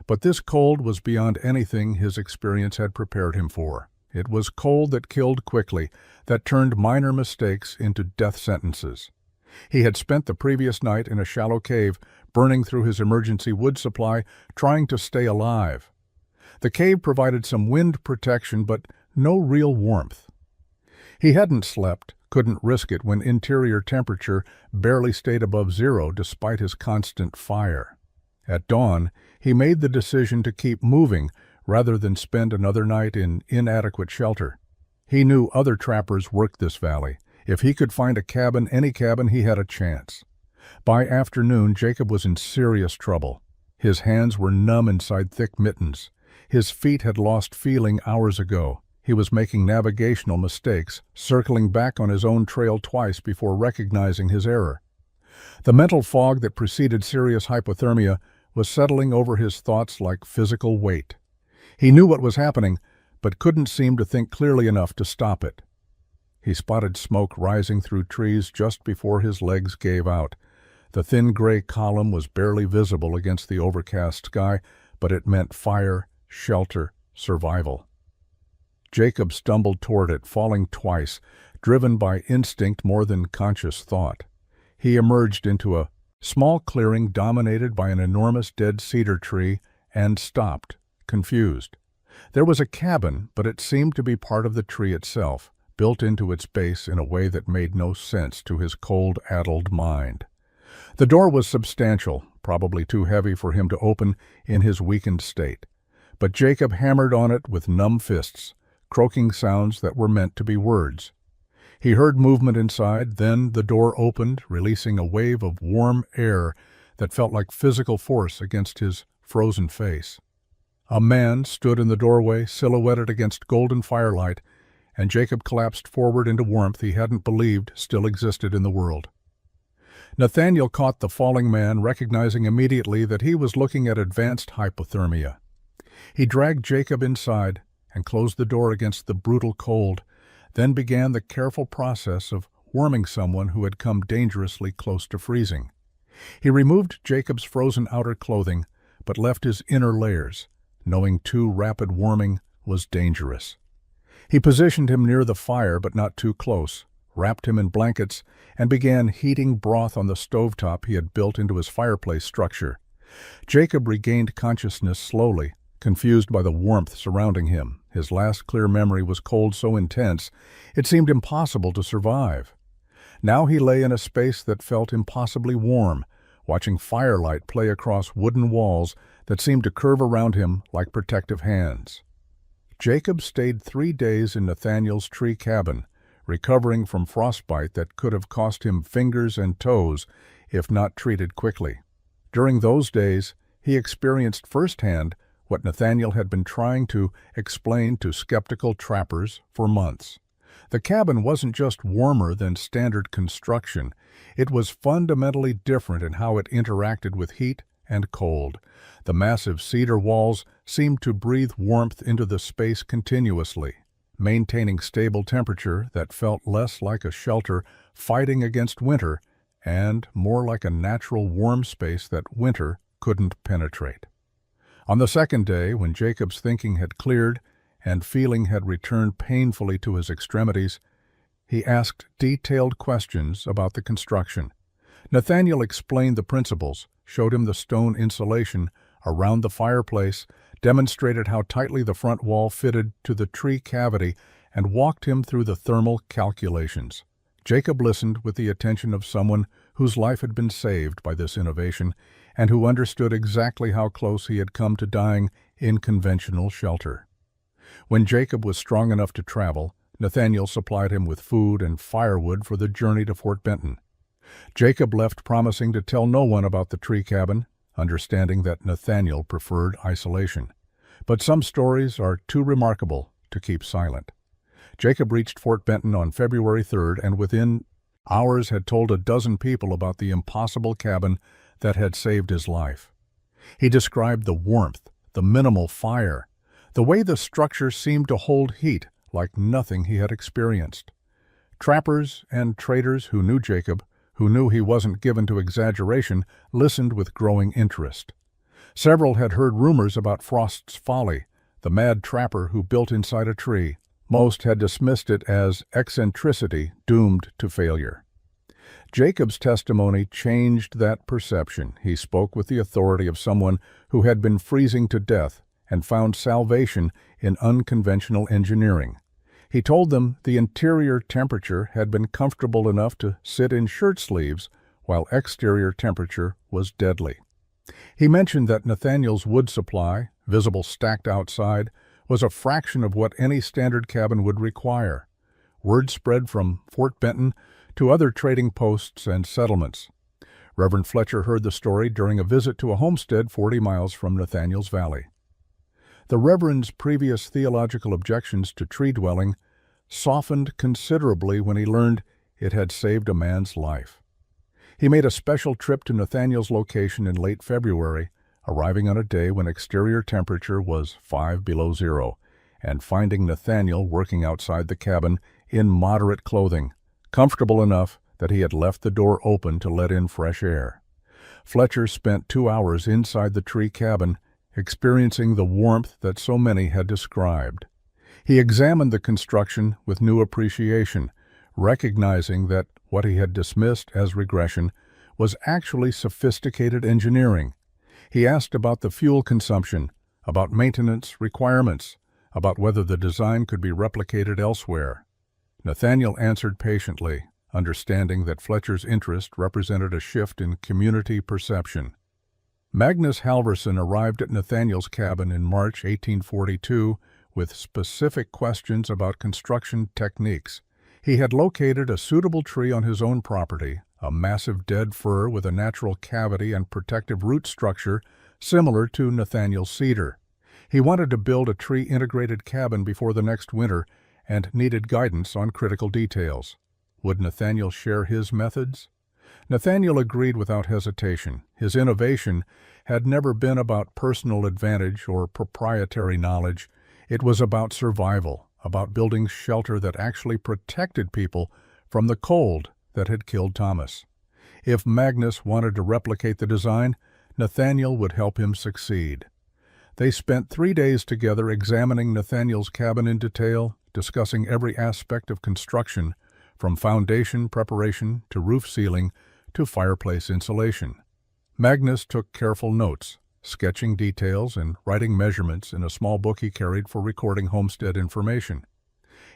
But this cold was beyond anything his experience had prepared him for. It was cold that killed quickly, that turned minor mistakes into death sentences. He had spent the previous night in a shallow cave, burning through his emergency wood supply, trying to stay alive. The cave provided some wind protection, but no real warmth. He hadn't slept, couldn't risk it when interior temperature barely stayed above zero despite his constant fire. At dawn, he made the decision to keep moving rather than spend another night in inadequate shelter. He knew other trappers worked this valley. If he could find a cabin, any cabin, he had a chance. By afternoon, Jacob was in serious trouble. His hands were numb inside thick mittens. His feet had lost feeling hours ago. He was making navigational mistakes, circling back on his own trail twice before recognizing his error. The mental fog that preceded serious hypothermia was settling over his thoughts like physical weight. He knew what was happening, but couldn't seem to think clearly enough to stop it. He spotted smoke rising through trees just before his legs gave out. The thin gray column was barely visible against the overcast sky, but it meant fire, shelter, survival. Jacob stumbled toward it, falling twice, driven by instinct more than conscious thought. He emerged into a Small clearing dominated by an enormous dead cedar tree, and stopped, confused. There was a cabin, but it seemed to be part of the tree itself, built into its base in a way that made no sense to his cold, addled mind. The door was substantial, probably too heavy for him to open in his weakened state. But Jacob hammered on it with numb fists, croaking sounds that were meant to be words. He heard movement inside, then the door opened, releasing a wave of warm air that felt like physical force against his frozen face. A man stood in the doorway, silhouetted against golden firelight, and Jacob collapsed forward into warmth he hadn't believed still existed in the world. Nathaniel caught the falling man, recognizing immediately that he was looking at advanced hypothermia. He dragged Jacob inside and closed the door against the brutal cold, then began the careful process of warming someone who had come dangerously close to freezing. He removed Jacob's frozen outer clothing, but left his inner layers, knowing too rapid warming was dangerous. He positioned him near the fire, but not too close, wrapped him in blankets, and began heating broth on the stovetop he had built into his fireplace structure. Jacob regained consciousness slowly, confused by the warmth surrounding him. His last clear memory was cold so intense it seemed impossible to survive. Now he lay in a space that felt impossibly warm, watching firelight play across wooden walls that seemed to curve around him like protective hands. Jacob stayed 3 days in Nathaniel's tree cabin, recovering from frostbite that could have cost him fingers and toes if not treated quickly. During those days, he experienced firsthand what Nathaniel had been trying to explain to skeptical trappers for months. The cabin wasn't just warmer than standard construction, it was fundamentally different in how it interacted with heat and cold. The massive cedar walls seemed to breathe warmth into the space continuously, maintaining stable temperature that felt less like a shelter fighting against winter and more like a natural warm space that winter couldn't penetrate. On the second day, when Jacob's thinking had cleared and feeling had returned painfully to his extremities, he asked detailed questions about the construction. Nathaniel explained the principles, showed him the stone insulation around the fireplace, demonstrated how tightly the front wall fitted to the tree cavity, and walked him through the thermal calculations. Jacob listened with the attention of someone whose life had been saved by this innovation and who understood exactly how close he had come to dying in conventional shelter. When Jacob was strong enough to travel, Nathaniel supplied him with food and firewood for the journey to Fort Benton. Jacob left promising to tell no one about the tree cabin, understanding that Nathaniel preferred isolation. But some stories are too remarkable to keep silent. Jacob reached Fort Benton on February 3rd and within hours had told a dozen people about the impossible cabin that had saved his life. He described the warmth, the minimal fire, the way the structure seemed to hold heat like nothing he had experienced. Trappers and traders who knew Jacob, who knew he wasn't given to exaggeration, listened with growing interest. Several had heard rumors about Frost's Folly, the mad trapper who built inside a tree. Most had dismissed it as eccentricity doomed to failure. Jacob's testimony changed that perception. He spoke with the authority of someone who had been freezing to death and found salvation in unconventional engineering. He told them the interior temperature had been comfortable enough to sit in shirt sleeves, while exterior temperature was deadly. He mentioned that Nathaniel's wood supply, visible stacked outside, was a fraction of what any standard cabin would require. Word spread from Fort Benton to other trading posts and settlements. Reverend Fletcher heard the story during a visit to a homestead 40 miles from Nathaniel's Valley. The Reverend's previous theological objections to tree dwelling softened considerably when he learned it had saved a man's life. He made a special trip to Nathaniel's location in late February, arriving on a day when exterior temperature was 5 below zero, and finding Nathaniel working outside the cabin in moderate clothing, comfortable enough that he had left the door open to let in fresh air. Fletcher spent 2 hours inside the tree cabin, experiencing the warmth that so many had described. He examined the construction with new appreciation, recognizing that what he had dismissed as regression was actually sophisticated engineering. He asked about the fuel consumption, about maintenance requirements, about whether the design could be replicated elsewhere. Nathaniel answered patiently, understanding that Fletcher's interest represented a shift in community perception. Magnus Halvorson arrived at Nathaniel's cabin in March 1842 with specific questions about construction techniques. He had located a suitable tree on his own property, a massive dead fir with a natural cavity and protective root structure similar to Nathaniel's cedar. He wanted to build a tree-integrated cabin before the next winter and needed guidance on critical details. Would Nathaniel share his methods? Nathaniel agreed without hesitation. His innovation had never been about personal advantage or proprietary knowledge. It was about survival, about building shelter that actually protected people from the cold that had killed Thomas. If Magnus wanted to replicate the design, Nathaniel would help him succeed. They spent 3 days together examining Nathaniel's cabin in detail, discussing every aspect of construction, from foundation preparation to roof sealing to fireplace insulation. Magnus took careful notes, sketching details and writing measurements in a small book he carried for recording homestead information.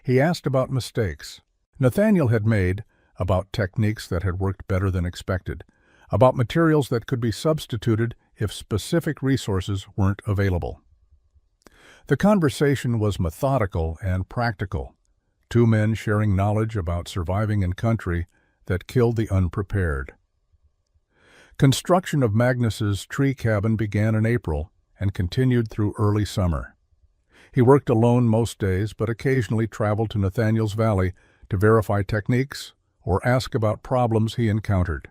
He asked about mistakes Nathaniel had made, about techniques that had worked better than expected, about materials that could be substituted if specific resources weren't available. The conversation was methodical and practical, two men sharing knowledge about surviving in country that killed the unprepared. Construction of Magnus's tree cabin began in April and continued through early summer. He worked alone most days, but occasionally traveled to Nathaniel's valley to verify techniques or ask about problems he encountered.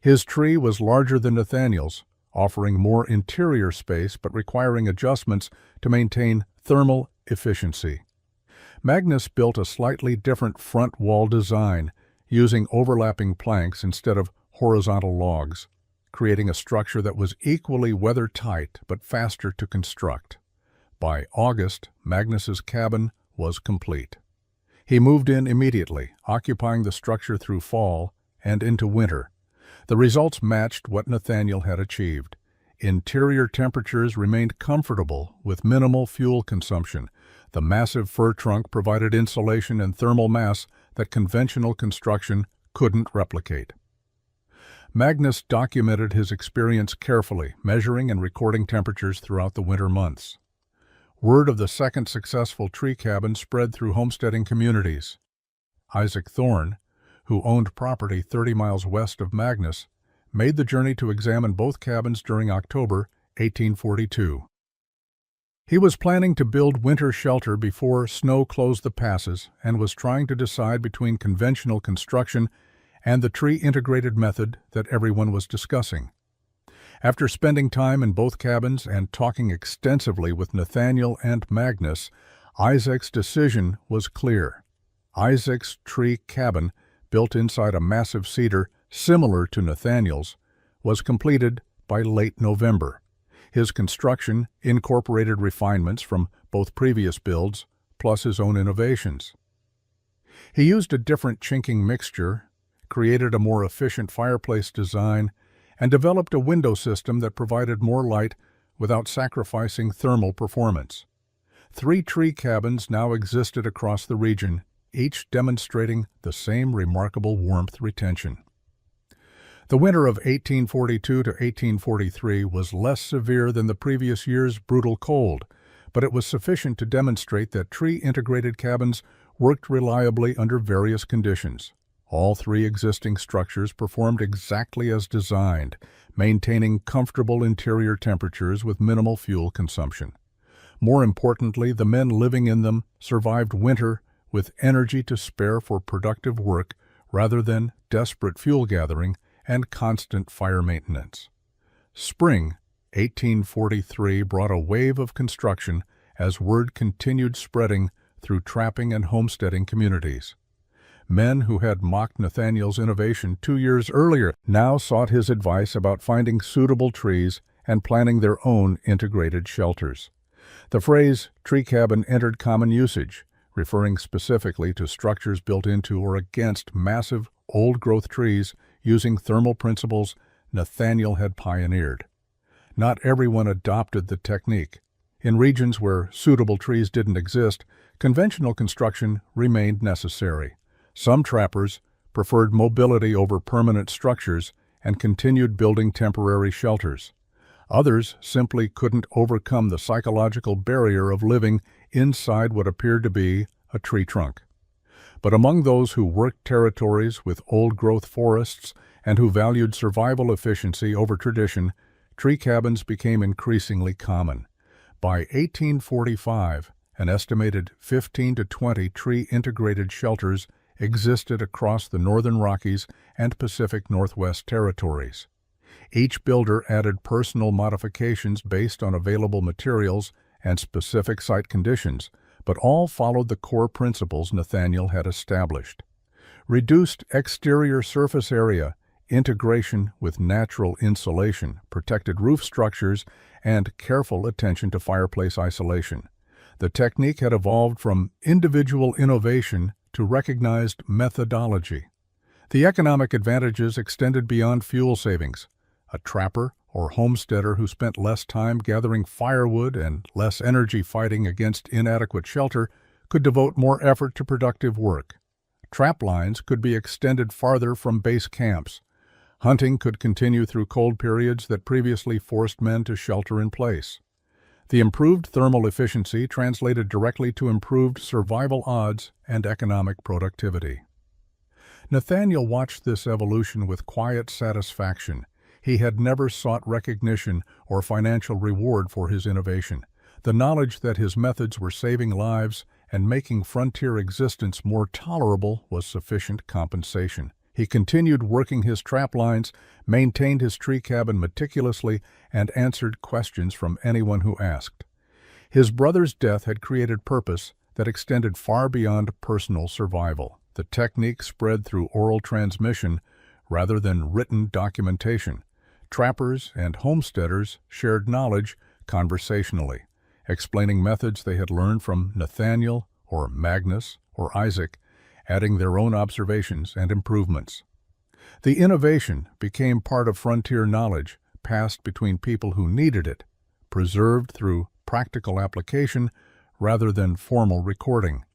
His tree was larger than Nathaniel's, offering more interior space but requiring adjustments to maintain thermal efficiency. Magnus built a slightly different front wall design, using overlapping planks instead of horizontal logs, creating a structure that was equally weather-tight but faster to construct. By August, Magnus's cabin was complete. He moved in immediately, occupying the structure through fall and into winter. The results matched what Nathaniel had achieved. Interior temperatures remained comfortable with minimal fuel consumption. The massive fir trunk provided insulation and thermal mass that conventional construction couldn't replicate. Magnus documented his experience carefully, measuring and recording temperatures throughout the winter months. Word of the second successful tree cabin spread through homesteading communities. Isaac Thorne, who owned property 30 miles west of Magnus, made the journey to examine both cabins during October 1842. He was planning to build winter shelter before snow closed the passes and was trying to decide between conventional construction and the tree-integrated method that everyone was discussing. After spending time in both cabins and talking extensively with Nathaniel and Magnus, Isaac's decision was clear. Isaac's tree cabin, built inside a massive cedar similar to Nathaniel's, was completed by late November. His construction incorporated refinements from both previous builds, plus his own innovations. He used a different chinking mixture, created a more efficient fireplace design, and developed a window system that provided more light without sacrificing thermal performance. 3 tree cabins now existed across the region, each demonstrating the same remarkable warmth retention. The winter of 1842 to 1843 was less severe than the previous year's brutal cold, but it was sufficient to demonstrate that tree-integrated cabins worked reliably under various conditions. All 3 existing structures performed exactly as designed, maintaining comfortable interior temperatures with minimal fuel consumption. More importantly, the men living in them survived winter with energy to spare for productive work rather than desperate fuel gathering and constant fire maintenance. Spring 1843 brought a wave of construction as word continued spreading through trapping and homesteading communities. Men who had mocked Nathaniel's innovation 2 years earlier now sought his advice about finding suitable trees and planning their own integrated shelters. The phrase tree cabin entered common usage, referring specifically to structures built into or against massive, old-growth trees using thermal principles Nathaniel had pioneered. Not everyone adopted the technique. In regions where suitable trees didn't exist, conventional construction remained necessary. Some trappers preferred mobility over permanent structures and continued building temporary shelters. Others simply couldn't overcome the psychological barrier of living inside what appeared to be a tree trunk. But among those who worked territories with old-growth forests and who valued survival efficiency over tradition, tree cabins became increasingly common. By 1845, an estimated 15 to 20 tree-integrated shelters existed across the Northern Rockies and Pacific Northwest territories. Each builder added personal modifications based on available materials and specific site conditions, but all followed the core principles Nathaniel had established. Reduced exterior surface area, integration with natural insulation, protected roof structures, and careful attention to fireplace isolation. The technique had evolved from individual innovation to recognized methodology. The economic advantages extended beyond fuel savings. A trapper or homesteader who spent less time gathering firewood and less energy fighting against inadequate shelter could devote more effort to productive work. Trap lines could be extended farther from base camps. Hunting could continue through cold periods that previously forced men to shelter in place. The improved thermal efficiency translated directly to improved survival odds and economic productivity. Nathaniel watched this evolution with quiet satisfaction. He had never sought recognition or financial reward for his innovation. The knowledge that his methods were saving lives and making frontier existence more tolerable was sufficient compensation. He continued working his trap lines, maintained his tree cabin meticulously, and answered questions from anyone who asked. His brother's death had created purpose that extended far beyond personal survival. The technique spread through oral transmission rather than written documentation. Trappers and homesteaders shared knowledge conversationally, explaining methods they had learned from Nathaniel or Magnus or Isaac, adding their own observations and improvements. The innovation became part of frontier knowledge passed between people who needed it, preserved through practical application rather than formal recording.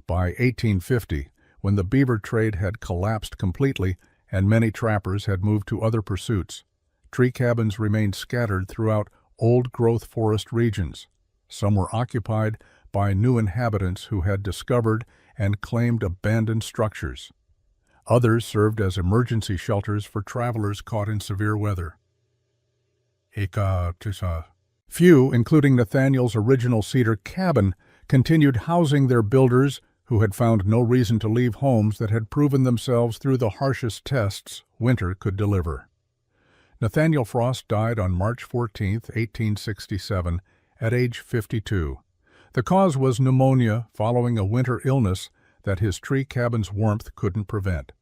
By 1850, when the beaver trade had collapsed completely and many trappers had moved to other pursuits, tree cabins remained scattered throughout old-growth forest regions. Some were occupied by new inhabitants who had discovered and claimed abandoned structures. Others served as emergency shelters for travelers caught in severe weather. Few, including Nathaniel's original cedar cabin, continued housing their builders who had found no reason to leave homes that had proven themselves through the harshest tests winter could deliver. Nathaniel Frost died on March 14, 1867, at age 52. The cause was pneumonia following a winter illness that his tree cabin's warmth couldn't prevent.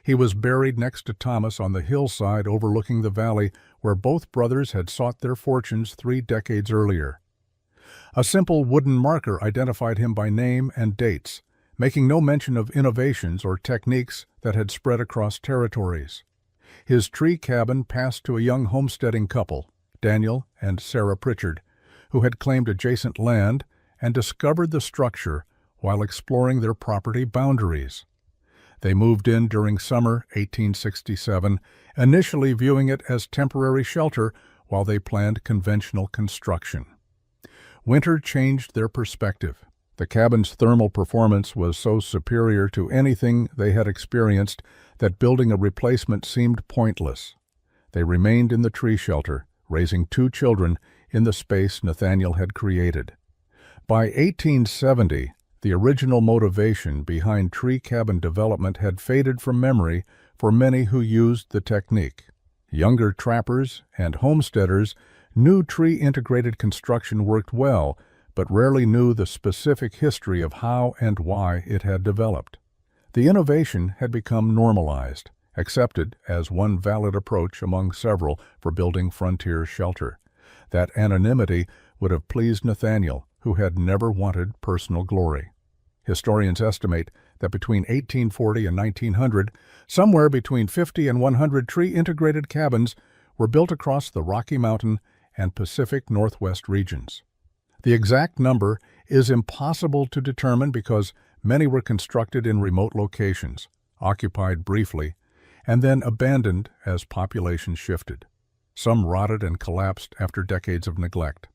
He was buried next to Thomas on the hillside overlooking the valley where both brothers had sought their fortunes 3 decades earlier. A simple wooden marker identified him by name and dates, making no mention of innovations or techniques that had spread across territories. His tree cabin passed to a young homesteading couple, Daniel and Sarah Pritchard, who had claimed adjacent land and discovered the structure while exploring their property boundaries. They moved in during summer 1867, initially viewing it as temporary shelter while they planned conventional construction. Winter changed their perspective. The cabin's thermal performance was so superior to anything they had experienced that building a replacement seemed pointless. They remained in the tree shelter, raising 2 children in the space Nathaniel had created. By 1870, the original motivation behind tree cabin development had faded from memory for many who used the technique. Younger trappers and homesteaders knew tree-integrated construction worked well, but rarely knew the specific history of how and why it had developed. The innovation had become normalized, accepted as one valid approach among several for building frontier shelter. That anonymity would have pleased Nathaniel, who had never wanted personal glory. Historians estimate that between 1840 and 1900, somewhere between 50 and 100 tree-integrated cabins were built across the Rocky Mountain and Pacific Northwest regions. The exact number is impossible to determine because many were constructed in remote locations, occupied briefly, and then abandoned as population shifted. Some rotted and collapsed after decades of neglect.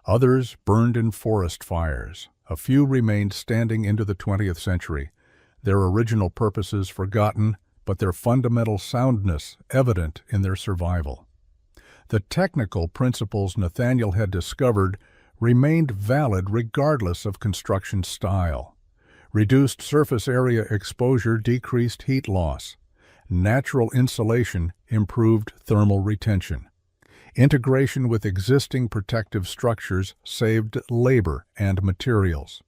Others burned in forest fires. A few remained standing into the 20th century, their original purposes forgotten, but their fundamental soundness evident in their survival. The technical principles Nathaniel had discovered remained valid regardless of construction style. Reduced surface area exposure decreased heat loss. Natural insulation improved thermal retention. Integration with existing protective structures saved labor and materials.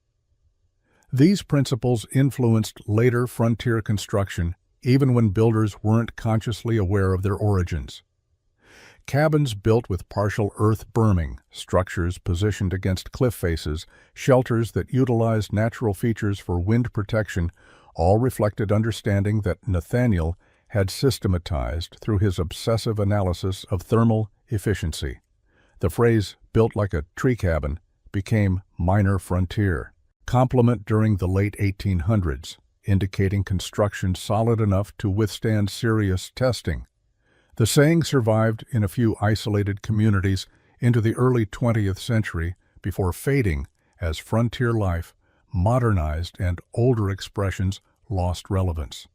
These principles influenced later frontier construction, even when builders weren't consciously aware of their origins. Cabins built with partial earth berming, structures positioned against cliff faces, shelters that utilized natural features for wind protection, all reflected understanding that Nathaniel had systematized through his obsessive analysis of thermal efficiency. The phrase, built like a tree cabin, became minor frontier, complement during the late 1800s, indicating construction solid enough to withstand serious testing. The saying survived in a few isolated communities into the early 20th century before fading as frontier life, modernized, and older expressions lost relevance.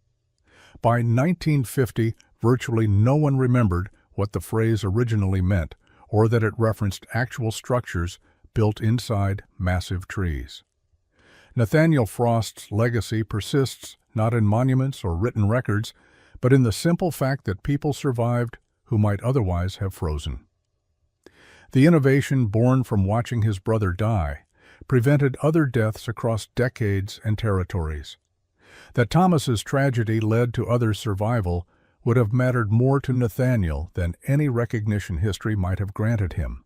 By 1950, virtually no one remembered what the phrase originally meant or that it referenced actual structures built inside massive trees. Nathaniel Frost's legacy persists not in monuments or written records, but in the simple fact that people survived who might otherwise have frozen. The innovation born from watching his brother die prevented other deaths across decades and territories. That Thomas's tragedy led to others' survival would have mattered more to Nathaniel than any recognition history might have granted him.